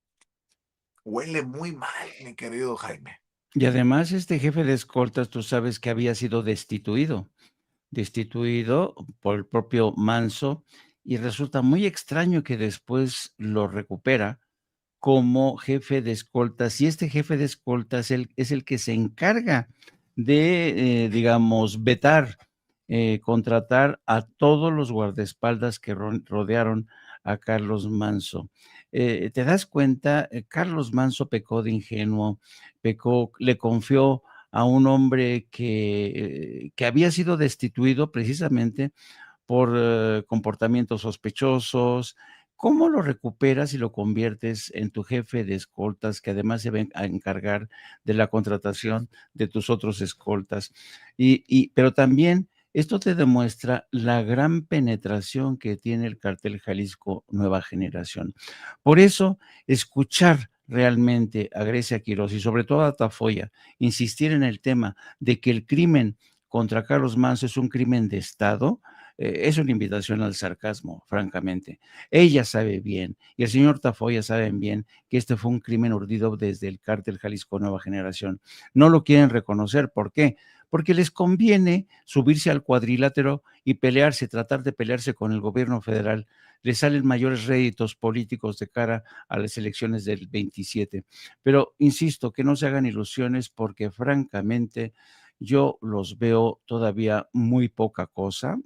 huele muy mal, mi querido Jaime. y además este jefe de escoltas, tú sabes que había sido destituido por el propio Manso, y resulta muy extraño que después lo recupera como jefe de escoltas, y este jefe de escoltas es el que se encarga de, digamos, vetar, contratar a todos los guardaespaldas que rodearon a Carlos Manso. ¿Te das cuenta? Carlos Manso pecó de ingenuo, le confió a un hombre que había sido destituido precisamente por comportamientos sospechosos. ¿Cómo lo recuperas y lo conviertes en tu jefe de escoltas, que además se va a encargar de la contratación de tus otros escoltas? Pero también esto te demuestra la gran penetración que tiene el Cártel Jalisco Nueva Generación. Por eso, escuchar realmente a Grecia Quiroz y sobre todo a Tafoya insistir en el tema de que el crimen contra Carlos Manso es un crimen de Estado, es una invitación al sarcasmo, francamente. Ella sabe bien, y el señor Tafoya saben bien, que este fue un crimen urdido desde el Cártel Jalisco Nueva Generación. No lo quieren reconocer. ¿Por qué? Porque les conviene subirse al cuadrilátero y pelearse, tratar de pelearse con el gobierno federal. Les salen mayores réditos políticos de cara a las elecciones del 27. Pero insisto, que no se hagan ilusiones, porque francamente yo los veo todavía muy poca cosa,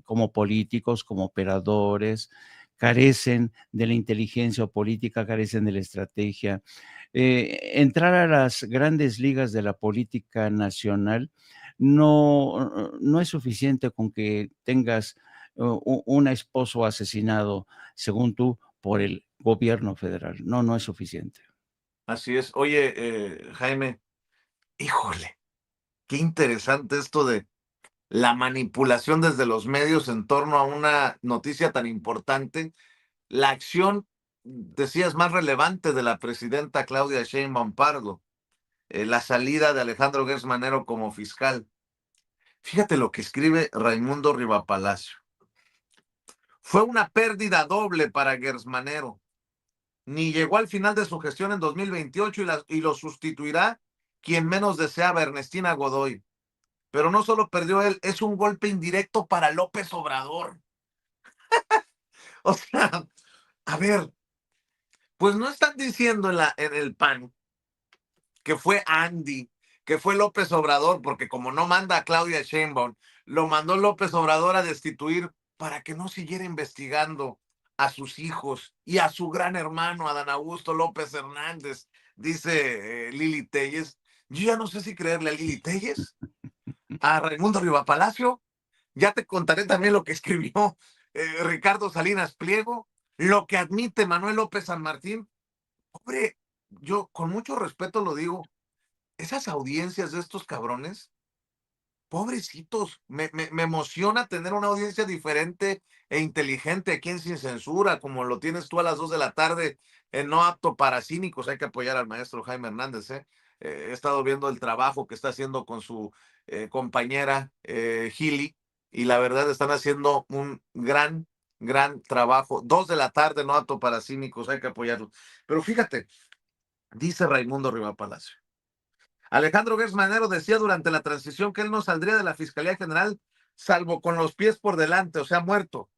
como políticos, como operadores, carecen de la inteligencia política, carecen de la estrategia. Entrar a las grandes ligas de la política nacional no es suficiente con que tengas un esposo asesinado, según tú, por el gobierno federal. No es suficiente. Así es. Oye, Jaime, híjole, qué interesante esto de la manipulación desde los medios en torno a una noticia tan importante. La acción, decías, más relevante de la presidenta Claudia Sheinbaum Pardo, la salida de Alejandro Gertz Manero como fiscal. Fíjate lo que escribe Raimundo Rivapalacio. Fue una pérdida doble para Gertz Manero. Ni llegó al final de su gestión en 2028 y lo sustituirá quien menos deseaba, Ernestina Godoy. Pero no solo perdió él, es un golpe indirecto para López Obrador. O sea, a ver, pues no están diciendo en el PAN que fue Andy, que fue López Obrador, porque como no manda a Claudia Sheinbaum, lo mandó López Obrador a destituir para que no siguiera investigando a sus hijos y a su gran hermano, Adán Augusto López Hernández, dice Lili Telles. Yo ya no sé si creerle a Lili Telles, a Raimundo Rivapalacio. Ya te contaré también lo que escribió Ricardo Salinas Pliego, lo que admite Manuel López San Martín. Hombre, yo con mucho respeto lo digo, esas audiencias de estos cabrones, pobrecitos, me emociona tener una audiencia diferente e inteligente aquí en Sin Censura, como lo tienes tú a las 2 de la tarde en No Apto para Cínicos. Hay que apoyar al maestro Jaime Hernández. He estado viendo el trabajo que está haciendo con su compañera Gili, y la verdad están haciendo un gran trabajo. 2 de la tarde, No Apto para Cínicos, hay que apoyarlo. Pero fíjate, dice Raimundo Rivapalacio. Alejandro Gertz Manero decía durante la transición que él no saldría de la Fiscalía General salvo con los pies por delante, o sea, muerto.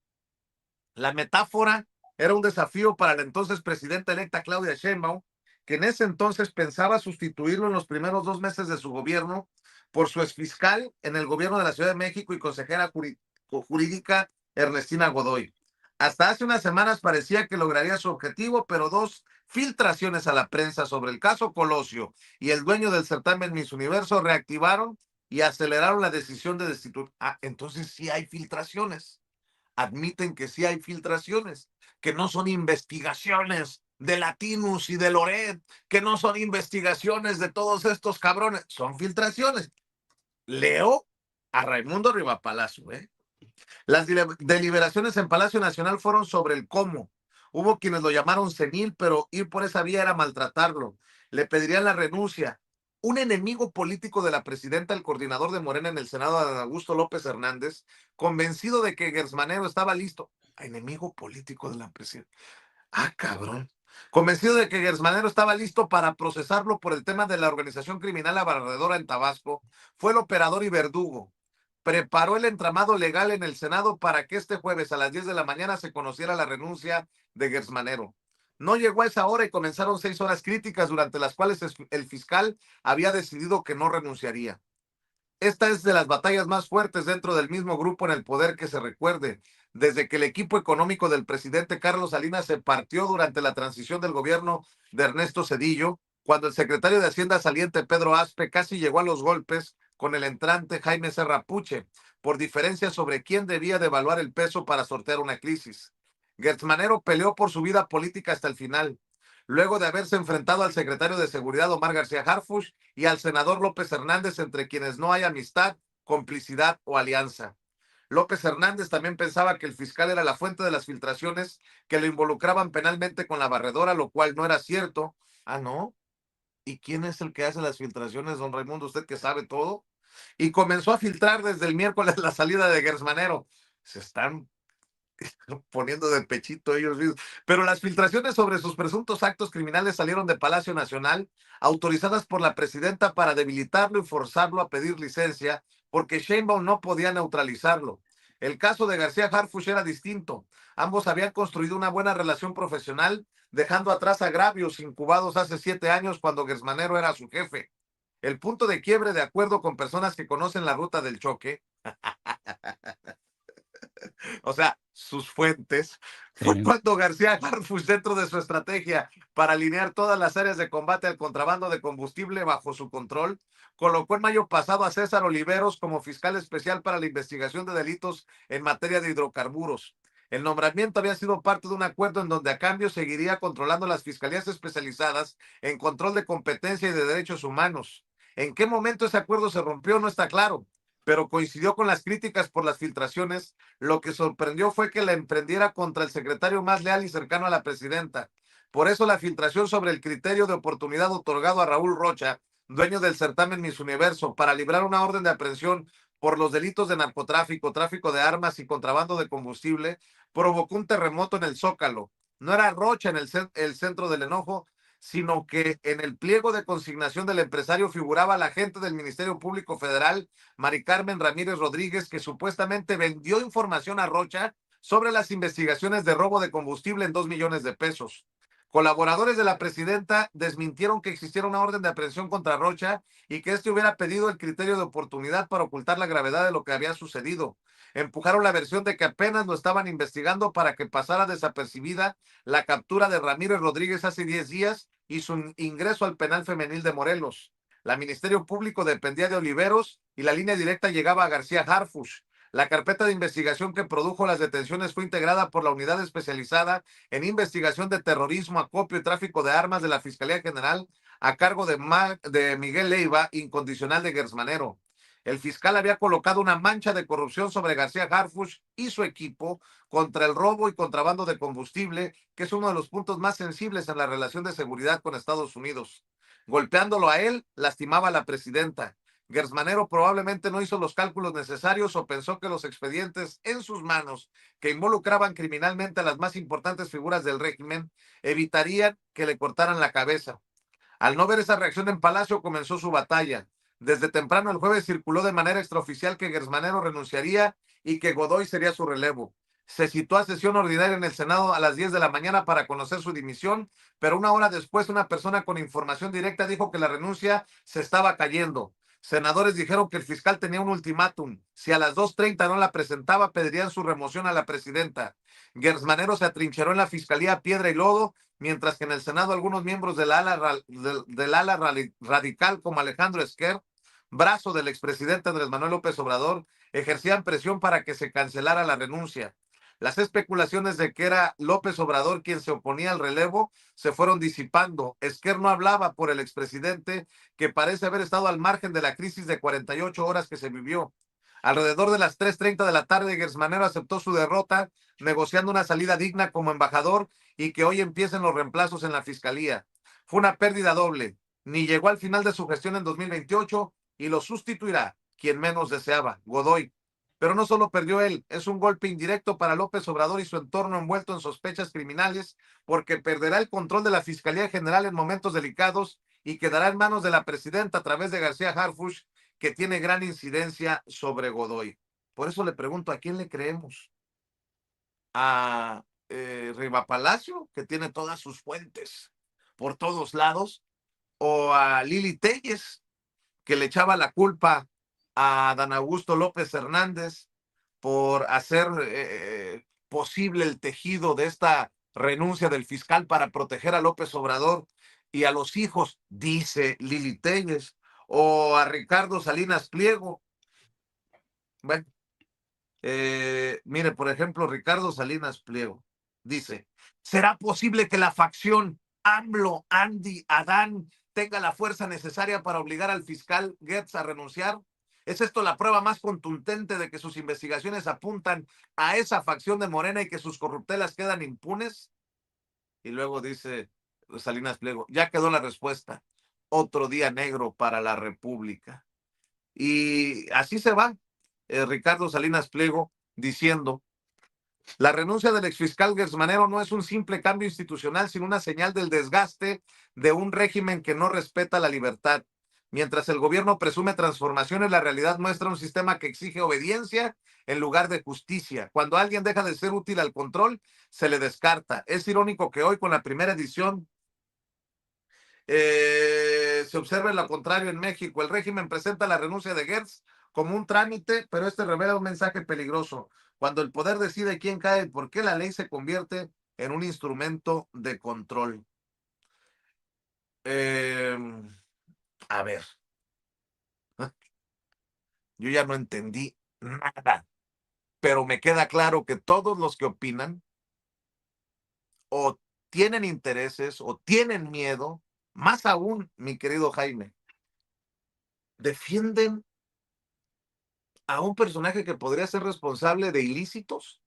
La metáfora era un desafío para la entonces presidenta electa Claudia Sheinbaum, que en ese entonces pensaba sustituirlo en los primeros 2 meses de su gobierno por su exfiscal en el gobierno de la Ciudad de México y consejera jurídica Ernestina Godoy. Hasta hace unas semanas parecía que lograría su objetivo, pero 2 filtraciones a la prensa sobre el caso Colosio y el dueño del certamen Miss Universo reactivaron y aceleraron la decisión de destituir. Entonces sí hay filtraciones. Admiten que sí hay filtraciones, que no son investigaciones de Latinus y de Loret, que no son investigaciones de todos estos cabrones, son filtraciones. Leo a Raimundo Rivapalacio, ¿eh? Las deliberaciones en Palacio Nacional fueron sobre el cómo. Hubo quienes lo llamaron senil, pero ir por esa vía era maltratarlo. Le pedirían la renuncia. Un enemigo político de la presidenta, el coordinador de Morena en el Senado, Adán Augusto López Hernández, convencido de que Gertz Manero estaba listo. Enemigo político de la presidenta. Cabrón. Convencido de que Gertz Manero estaba listo para procesarlo por el tema de la organización criminal abarredora en Tabasco, fue el operador y verdugo. Preparó el entramado legal en el Senado para que este jueves a las 10 de la mañana se conociera la renuncia de Gertz Manero. No llegó a esa hora y comenzaron 6 horas críticas durante las cuales el fiscal había decidido que no renunciaría. Esta es de las batallas más fuertes dentro del mismo grupo en el poder que se recuerde, desde que el equipo económico del presidente Carlos Salinas se partió durante la transición del gobierno de Ernesto Zedillo, cuando el secretario de Hacienda saliente Pedro Aspe casi llegó a los golpes con el entrante Jaime Serra Puche, por diferencias sobre quién debía devaluar el peso para sortear una crisis. Gertz Manero peleó por su vida política hasta el final, luego de haberse enfrentado al secretario de Seguridad Omar García Harfuch y al senador López Hernández, entre quienes no hay amistad, complicidad o alianza. López Hernández también pensaba que el fiscal era la fuente de las filtraciones que lo involucraban penalmente con la barredora, lo cual no era cierto. Ah, ¿no? ¿Y quién es el que hace las filtraciones, don Raimundo? ¿Usted que sabe todo? Y comenzó a filtrar desde el miércoles la salida de Gertz Manero. Se están poniendo de pechito ellos mismos. Pero las filtraciones sobre sus presuntos actos criminales salieron de Palacio Nacional, autorizadas por la presidenta para debilitarlo y forzarlo a pedir licencia, porque Sheinbaum no podía neutralizarlo. El caso de García Harfuch era distinto. Ambos habían construido una buena relación profesional, dejando atrás agravios incubados hace 7 años cuando Gertz Manero era su jefe. El punto de quiebre, de acuerdo con personas que conocen la ruta del choque, o sea, sus fuentes, fue cuando García Harfuch, dentro de su estrategia para alinear todas las áreas de combate al contrabando de combustible bajo su control, colocó en mayo pasado a César Oliveros como fiscal especial para la investigación de delitos en materia de hidrocarburos. El nombramiento había sido parte de un acuerdo en donde a cambio seguiría controlando las fiscalías especializadas en control de competencia y de derechos humanos. ¿En qué momento ese acuerdo se rompió? No está claro, pero coincidió con las críticas por las filtraciones. Lo que sorprendió fue que la emprendiera contra el secretario más leal y cercano a la presidenta. Por eso la filtración sobre el criterio de oportunidad otorgado a Raúl Rocha, dueño del certamen Miss Universo, para librar una orden de aprehensión por los delitos de narcotráfico, tráfico de armas y contrabando de combustible, provocó un terremoto en el Zócalo. No era Rocha en el centro del enojo, sino que en el pliego de consignación del empresario figuraba la agente del Ministerio Público Federal, Mari Carmen Ramírez Rodríguez, que supuestamente vendió información a Rocha sobre las investigaciones de robo de combustible en 2 millones de pesos. Colaboradores de la presidenta desmintieron que existiera una orden de aprehensión contra Rocha y que éste hubiera pedido el criterio de oportunidad para ocultar la gravedad de lo que había sucedido. Empujaron la versión de que apenas lo estaban investigando para que pasara desapercibida la captura de Ramírez Rodríguez hace 10 días y su ingreso al penal femenil de Morelos. La Ministerio Público dependía de Oliveros y la línea directa llegaba a García Harfuch. La carpeta de investigación que produjo las detenciones fue integrada por la Unidad Especializada en Investigación de Terrorismo, Acopio y Tráfico de Armas de la Fiscalía General, a cargo de Miguel Leiva, incondicional de Gertz Manero. El fiscal había colocado una mancha de corrupción sobre García Harfuch y su equipo contra el robo y contrabando de combustible, que es uno de los puntos más sensibles en la relación de seguridad con Estados Unidos. Golpeándolo a él, lastimaba a la presidenta. Gertz Manero probablemente no hizo los cálculos necesarios o pensó que los expedientes en sus manos, que involucraban criminalmente a las más importantes figuras del régimen, evitarían que le cortaran la cabeza. Al no ver esa reacción en Palacio, comenzó su batalla. Desde temprano el jueves circuló de manera extraoficial que Gertz Manero renunciaría y que Godoy sería su relevo. Se citó a sesión ordinaria en el Senado a las 10 de la mañana para conocer su dimisión, pero una hora después una persona con información directa dijo que la renuncia se estaba cayendo. Senadores dijeron que el fiscal tenía un ultimátum. Si a las 2:30 no la presentaba, pedirían su remoción a la presidenta. Gertz Manero se atrincheró en la fiscalía a piedra y lodo, mientras que en el Senado algunos miembros del ala radical, como Alejandro Esquer, brazo del expresidente Andrés Manuel López Obrador, ejercían presión para que se cancelara la renuncia. Las especulaciones de que era López Obrador quien se oponía al relevo se fueron disipando. Esquer no hablaba por el expresidente, que parece haber estado al margen de la crisis de 48 horas que se vivió. Alrededor de las 3:30 de la tarde, Gertz Manero aceptó su derrota, negociando una salida digna como embajador y que hoy empiecen los reemplazos en la fiscalía. Fue una pérdida doble. Ni llegó al final de su gestión en 2028 y lo sustituirá quien menos deseaba, Godoy. Pero no solo perdió él, es un golpe indirecto para López Obrador y su entorno envuelto en sospechas criminales, porque perderá el control de la Fiscalía General en momentos delicados y quedará en manos de la presidenta a través de García Harfuch, que tiene gran incidencia sobre Godoy. Por eso le pregunto, ¿a quién le creemos? ¿A Riva Palacio, que tiene todas sus fuentes por todos lados, o a Lili Telles, que le echaba la culpa a Dan Augusto López Hernández por hacer posible el tejido de esta renuncia del fiscal para proteger a López Obrador y a los hijos, dice Lili Telles, o a Ricardo Salinas Pliego. Bueno, mire, por ejemplo, Ricardo Salinas Pliego dice, ¿será posible que la facción AMLO, Andy, Adán tenga la fuerza necesaria para obligar al fiscal Gertz a renunciar? ¿Es esto la prueba más contundente de que sus investigaciones apuntan a esa facción de Morena y que sus corruptelas quedan impunes? Y luego dice Salinas Pliego, ya quedó la respuesta. Otro día negro para la República. Y así se va Ricardo Salinas Pliego diciendo, la renuncia del exfiscal Gertz Manero no es un simple cambio institucional, sino una señal del desgaste de un régimen que no respeta la libertad. Mientras el gobierno presume transformaciones, la realidad muestra un sistema que exige obediencia en lugar de justicia. Cuando alguien deja de ser útil al control, se le descarta. Es irónico que hoy, con la primera edición, se observa lo contrario en México. El régimen presenta la renuncia de Gertz como un trámite, pero este revela un mensaje peligroso. Cuando el poder decide quién cae, ¿por qué la ley se convierte en un instrumento de control? A ver, yo ya no entendí nada, pero me queda claro que todos los que opinan o tienen intereses o tienen miedo, más aún, mi querido Jaime, defienden a un personaje que podría ser responsable de ilícitos,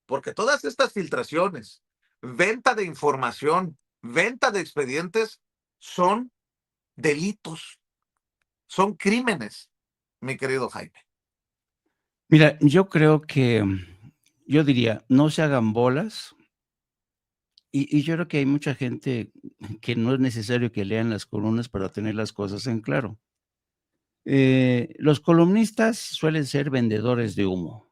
porque todas estas filtraciones, venta de información, venta de expedientes, son delitos, son crímenes, mi querido Jaime. Mira, yo creo que, yo diría, no se hagan bolas, y yo creo que hay mucha gente que no es necesario que lean las columnas para tener las cosas en claro. Los columnistas suelen ser vendedores de humo,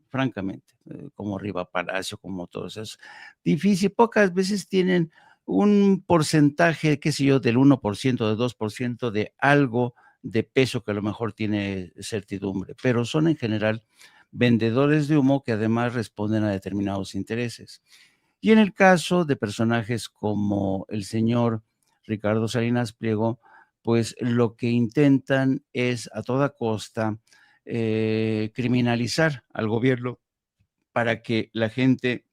francamente, como Riva Palacio, como todos esos. Difícil, pocas veces tienen un porcentaje, qué sé yo, del 1%, del 2% de algo de peso que a lo mejor tiene certidumbre, pero son en general vendedores de humo que además responden a determinados intereses. Y en el caso de personajes como el señor Ricardo Salinas Pliego, pues lo que intentan es a toda costa criminalizar al gobierno para que la gente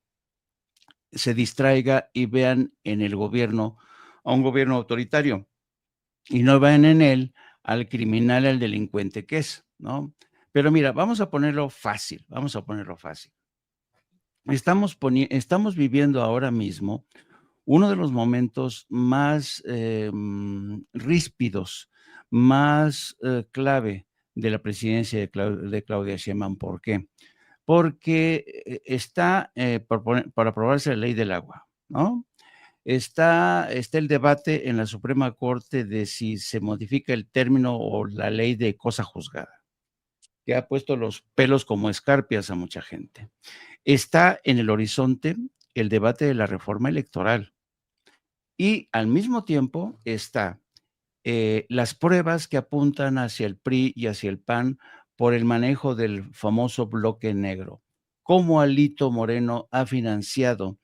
se distraiga y vean en el gobierno a un gobierno autoritario y no vean en él al criminal, al delincuente que es, ¿no? Pero mira, vamos a ponerlo fácil, vamos a ponerlo fácil. Estamos viviendo ahora mismo uno de los momentos más ríspidos, más clave de la presidencia de Claudia Sheinbaum. ¿Por qué? Porque está por aprobarse la ley del agua, ¿no? Está el debate en la Suprema Corte de si se modifica el término o la ley de cosa juzgada, que ha puesto los pelos como escarpias a mucha gente. Está en el horizonte el debate de la reforma electoral. Y al mismo tiempo está las pruebas que apuntan hacia el PRI y hacia el PAN por el manejo del famoso bloque negro. Cómo Alito Moreno ha financiado,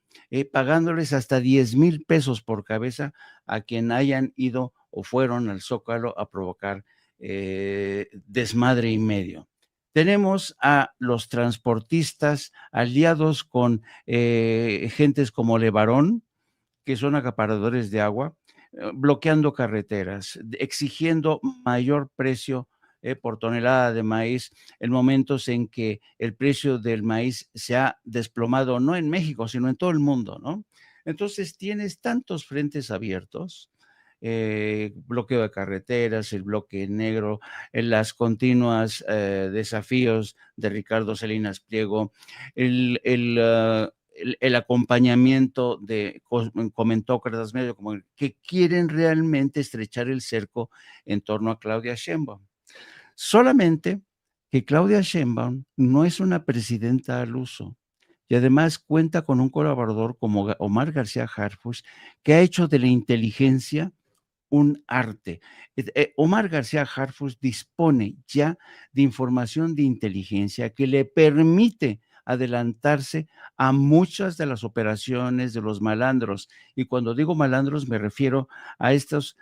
pagándoles hasta 10,000 pesos por cabeza a quien hayan ido o fueron al Zócalo a provocar desmadre y medio. Tenemos a los transportistas aliados con gentes como Levarón, que son acaparadores de agua, bloqueando carreteras, exigiendo mayor precio por tonelada de maíz en momentos en que el precio del maíz se ha desplomado, no en México, sino en todo el mundo, ¿no? Entonces tienes tantos frentes abiertos, bloqueo de carreteras, el bloque negro, las continuas desafíos de Ricardo Salinas Pliego, el acompañamiento de comentócratas medios como que quieren realmente estrechar el cerco en torno a Claudia Sheinbaum. Solamente que Claudia Sheinbaum no es una presidenta al uso. y además cuenta con un colaborador como Omar García Harfuch, que ha hecho de la inteligencia un arte. Omar García Harfuch dispone ya de información de inteligencia que le permite adelantarse a muchas de las operaciones de los malandros. Y cuando digo malandros me refiero a estas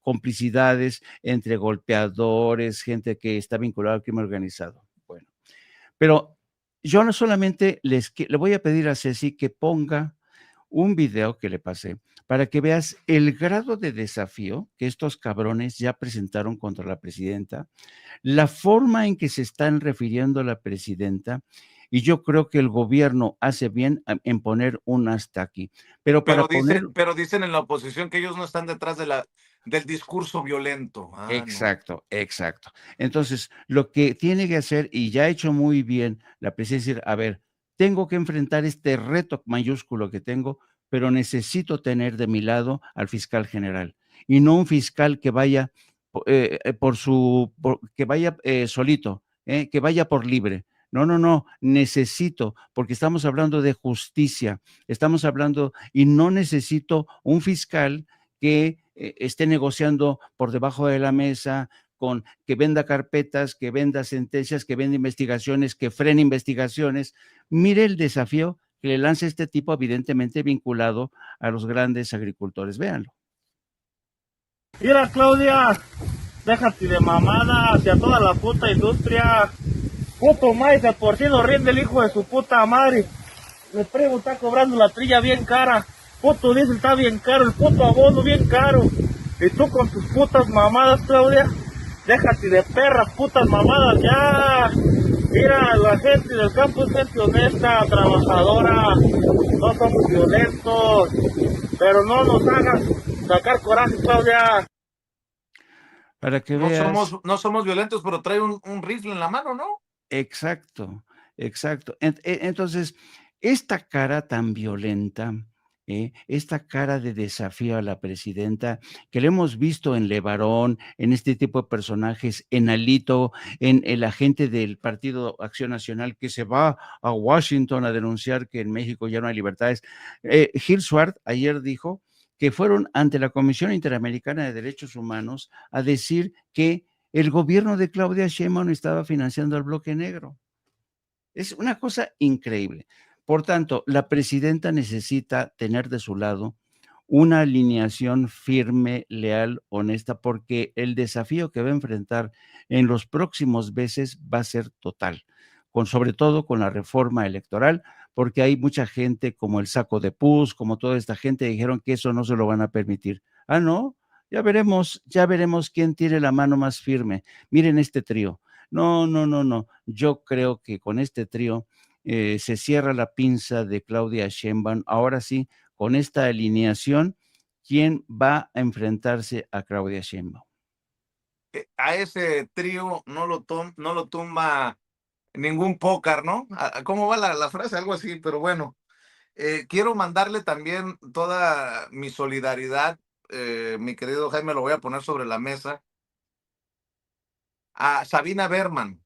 complicidades entre golpeadores, gente que está vinculada al crimen organizado. Bueno, pero yo no solamente le voy a pedir a Ceci que ponga un video que le pasé para que veas el grado de desafío que estos cabrones ya presentaron contra la presidenta, la forma en que se están refiriendo a la presidenta, y yo creo que el gobierno hace bien en poner un hasta aquí. Pero para poner... Pero dicen en la oposición que ellos no están detrás del discurso violento. Ah, no. Exacto, exacto. Entonces, lo que tiene que hacer, y ya ha hecho muy bien la presidencia, es decir, a ver, tengo que enfrentar este reto mayúsculo que tengo, pero necesito tener de mi lado al fiscal general, y no un fiscal que vaya que vaya solito, que vaya por libre. No, no, no, necesito, porque estamos hablando de justicia, estamos hablando, y no necesito un fiscal que esté negociando por debajo de la mesa, con que venda carpetas, que venda sentencias, que venda investigaciones, que frene investigaciones. Mire el desafío que le lanza este tipo, evidentemente vinculado a los grandes agricultores. Véanlo. Mira, Claudia, déjate de mamada hacia toda la puta industria. Puto maíz, de por sí no rinde el hijo de su puta madre. Le prego, está cobrando la trilla bien cara. Puto diésel está bien caro, el puto abono bien caro. Y tú con tus putas mamadas, Claudia, déjate de perras, putas mamadas, ya. Mira, la gente del campo es gente honesta, trabajadora, no somos violentos, pero no nos hagas sacar coraje, Claudia. Para que veas. No somos violentos, pero trae un rifle en la mano, ¿no? Exacto, exacto. Entonces, esta cara tan violenta, esta cara de desafío a la presidenta, que lo hemos visto en Levarón, en este tipo de personajes, en Alito, en el agente del Partido Acción Nacional que se va a Washington a denunciar que en México ya no hay libertades. Gil Swart ayer dijo que fueron ante la Comisión Interamericana de Derechos Humanos a decir que el gobierno de Claudia Sheinbaum estaba financiando al bloque negro. Es una cosa increíble. Por tanto, la presidenta necesita tener de su lado una alineación firme, leal, honesta, porque el desafío que va a enfrentar en los próximos meses va a ser total, sobre todo con la reforma electoral, porque hay mucha gente como el Saco de Pus, como toda esta gente, dijeron que eso no se lo van a permitir. Ah, no, ya veremos quién tiene la mano más firme. Miren este trío. No, no, no, no. Yo creo que con este trío se cierra la pinza de Claudia Sheinbaum. Ahora sí, con esta alineación, ¿quién va a enfrentarse a Claudia Sheinbaum? A ese trío no lo tumba ningún pócar, ¿no? ¿Cómo va la frase? Algo así, pero bueno. Quiero mandarle también toda mi solidaridad, mi querido Jaime, lo voy a poner sobre la mesa, a Sabina Berman,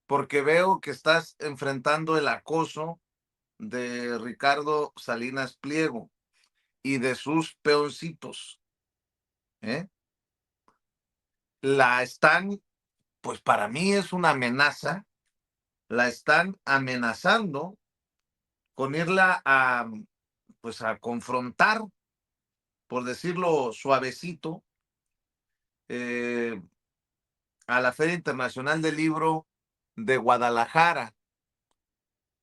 porque veo que estás enfrentando el acoso de Ricardo Salinas Pliego y de sus peoncitos. La están, pues para mí es una amenaza, la están amenazando con irla pues a confrontar, por decirlo suavecito, a la Feria Internacional del Libro de Guadalajara.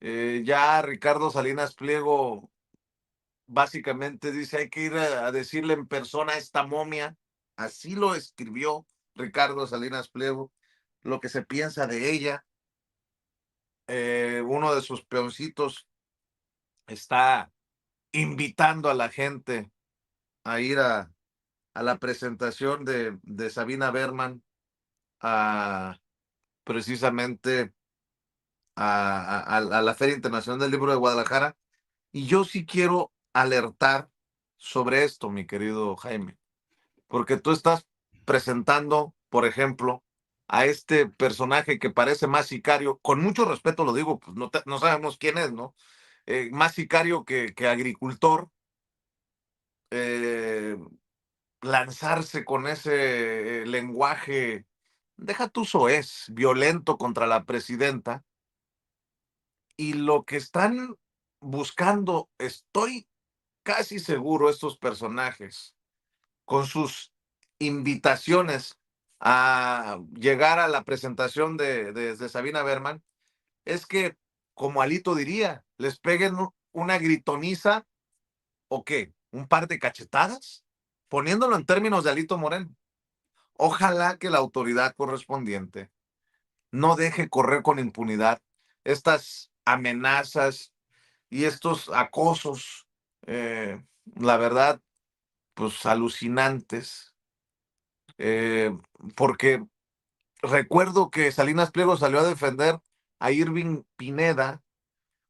Ya Ricardo Salinas Pliego básicamente dice, hay que ir a decirle en persona a esta momia, así lo escribió Ricardo Salinas Pliego, lo que se piensa de ella. Uno de sus peoncitos está invitando a la gente a ir a la presentación de Sabina Berman, precisamente a la Feria Internacional del Libro de Guadalajara. Y yo sí quiero alertar sobre esto, mi querido Jaime, porque tú estás presentando, por ejemplo, a este personaje que parece más sicario, con mucho respeto lo digo, pues no sabemos quién es, ¿no? Más sicario que agricultor, eh, lanzarse con ese lenguaje, deja tú soez, violento contra la presidenta, y lo que están buscando, estoy casi seguro, estos personajes, con sus invitaciones a llegar a la presentación de Sabina Berman, es que, como Alito diría, les peguen una gritoniza o qué, un par de cachetadas, poniéndolo en términos de Alito Moreno. Ojalá que la autoridad correspondiente no deje correr con impunidad estas amenazas y estos acosos, la verdad, pues alucinantes, porque recuerdo que Salinas Pliego salió a defender a Irving Pineda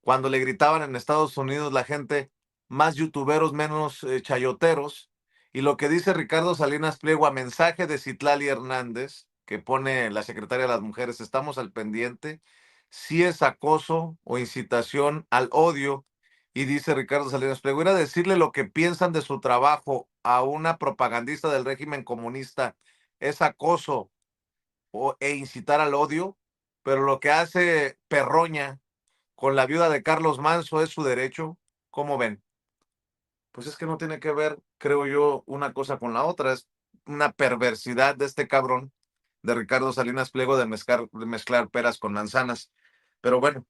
cuando le gritaban en Estados Unidos la gente, más youtuberos, menos chayoteros. Y lo que dice Ricardo Salinas Pliego a mensaje de Citlali Hernández, que pone la secretaria de las mujeres, estamos al pendiente, si es acoso o incitación al odio. Y dice Ricardo Salinas Pliego, ir a decirle lo que piensan de su trabajo a una propagandista del régimen comunista es acoso e incitar al odio, pero lo que hace Perroña con la viuda de Carlos Manso es su derecho. ¿Cómo ven? Pues es que no tiene que ver, creo yo, una cosa con la otra. Es una perversidad de este cabrón de Ricardo Salinas Pliego de mezclar peras con manzanas. Pero bueno,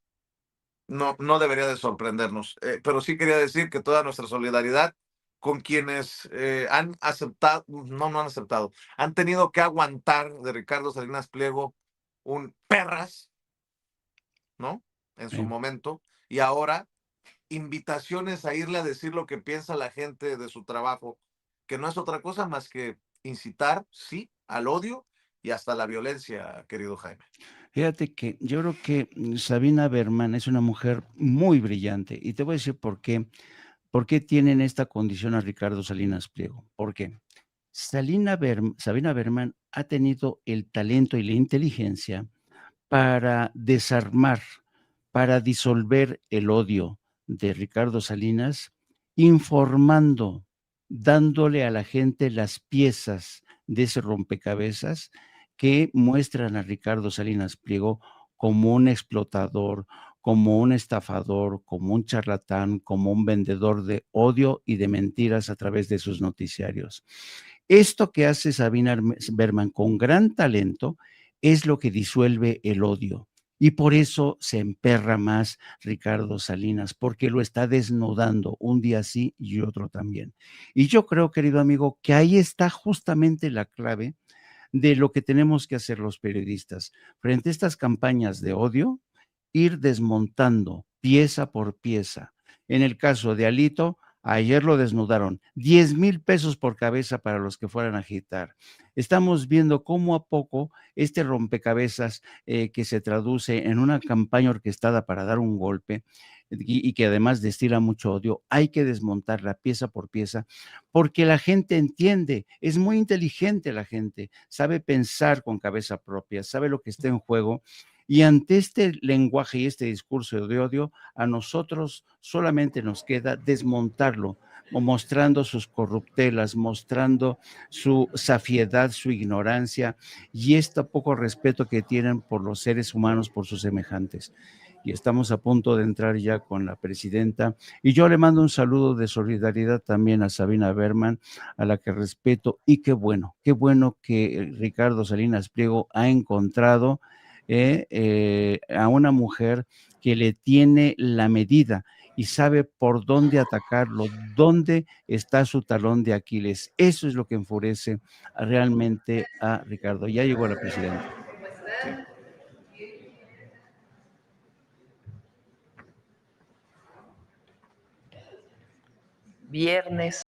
no debería de sorprendernos. Pero sí quería decir que toda nuestra solidaridad con quienes han aceptado, no han aceptado, han tenido que aguantar de Ricardo Salinas Pliego un perras, ¿no? En su momento, y ahora invitaciones a irle a decir lo que piensa la gente de su trabajo, que no es otra cosa más que incitar, sí, al odio y hasta la violencia, querido Jaime. Fíjate que yo creo que Sabina Berman es una mujer muy brillante y te voy a decir por qué tienen esta condición a Ricardo Salinas Pliego. ¿Por qué? Sabina Berman ha tenido el talento y la inteligencia para desarmar, para disolver el odio de Ricardo Salinas, informando, dándole a la gente las piezas de ese rompecabezas que muestran a Ricardo Salinas Pliego como un explotador, como un estafador, como un charlatán, como un vendedor de odio y de mentiras a través de sus noticiarios. Esto que hace Sabina Berman con gran talento es lo que disuelve el odio. Y por eso se emperra más Ricardo Salinas, porque lo está desnudando un día sí y otro también. Y yo creo, querido amigo, que ahí está justamente la clave de lo que tenemos que hacer los periodistas. Frente a estas campañas de odio, ir desmontando pieza por pieza. En el caso de Alito, ayer lo desnudaron, 10,000 pesos por cabeza para los que fueran a agitar. Estamos viendo cómo a poco este rompecabezas que se traduce en una campaña orquestada para dar un golpe y que además destila mucho odio, hay que desmontarla pieza por pieza, porque la gente entiende, es muy inteligente la gente, sabe pensar con cabeza propia, sabe lo que está en juego. Y ante este lenguaje y este discurso de odio, a nosotros solamente nos queda desmontarlo, mostrando sus corruptelas, mostrando su safiedad, su ignorancia y este poco respeto que tienen por los seres humanos, por sus semejantes. Y estamos a punto de entrar ya con la presidenta. Y yo le mando un saludo de solidaridad también a Sabina Berman, a la que respeto. Y qué bueno que Ricardo Salinas Pliego ha encontrado a una mujer que le tiene la medida y sabe por dónde atacarlo, dónde está su talón de Aquiles. Eso es lo que enfurece realmente a Ricardo. Ya llegó la presidenta. Sí. Viernes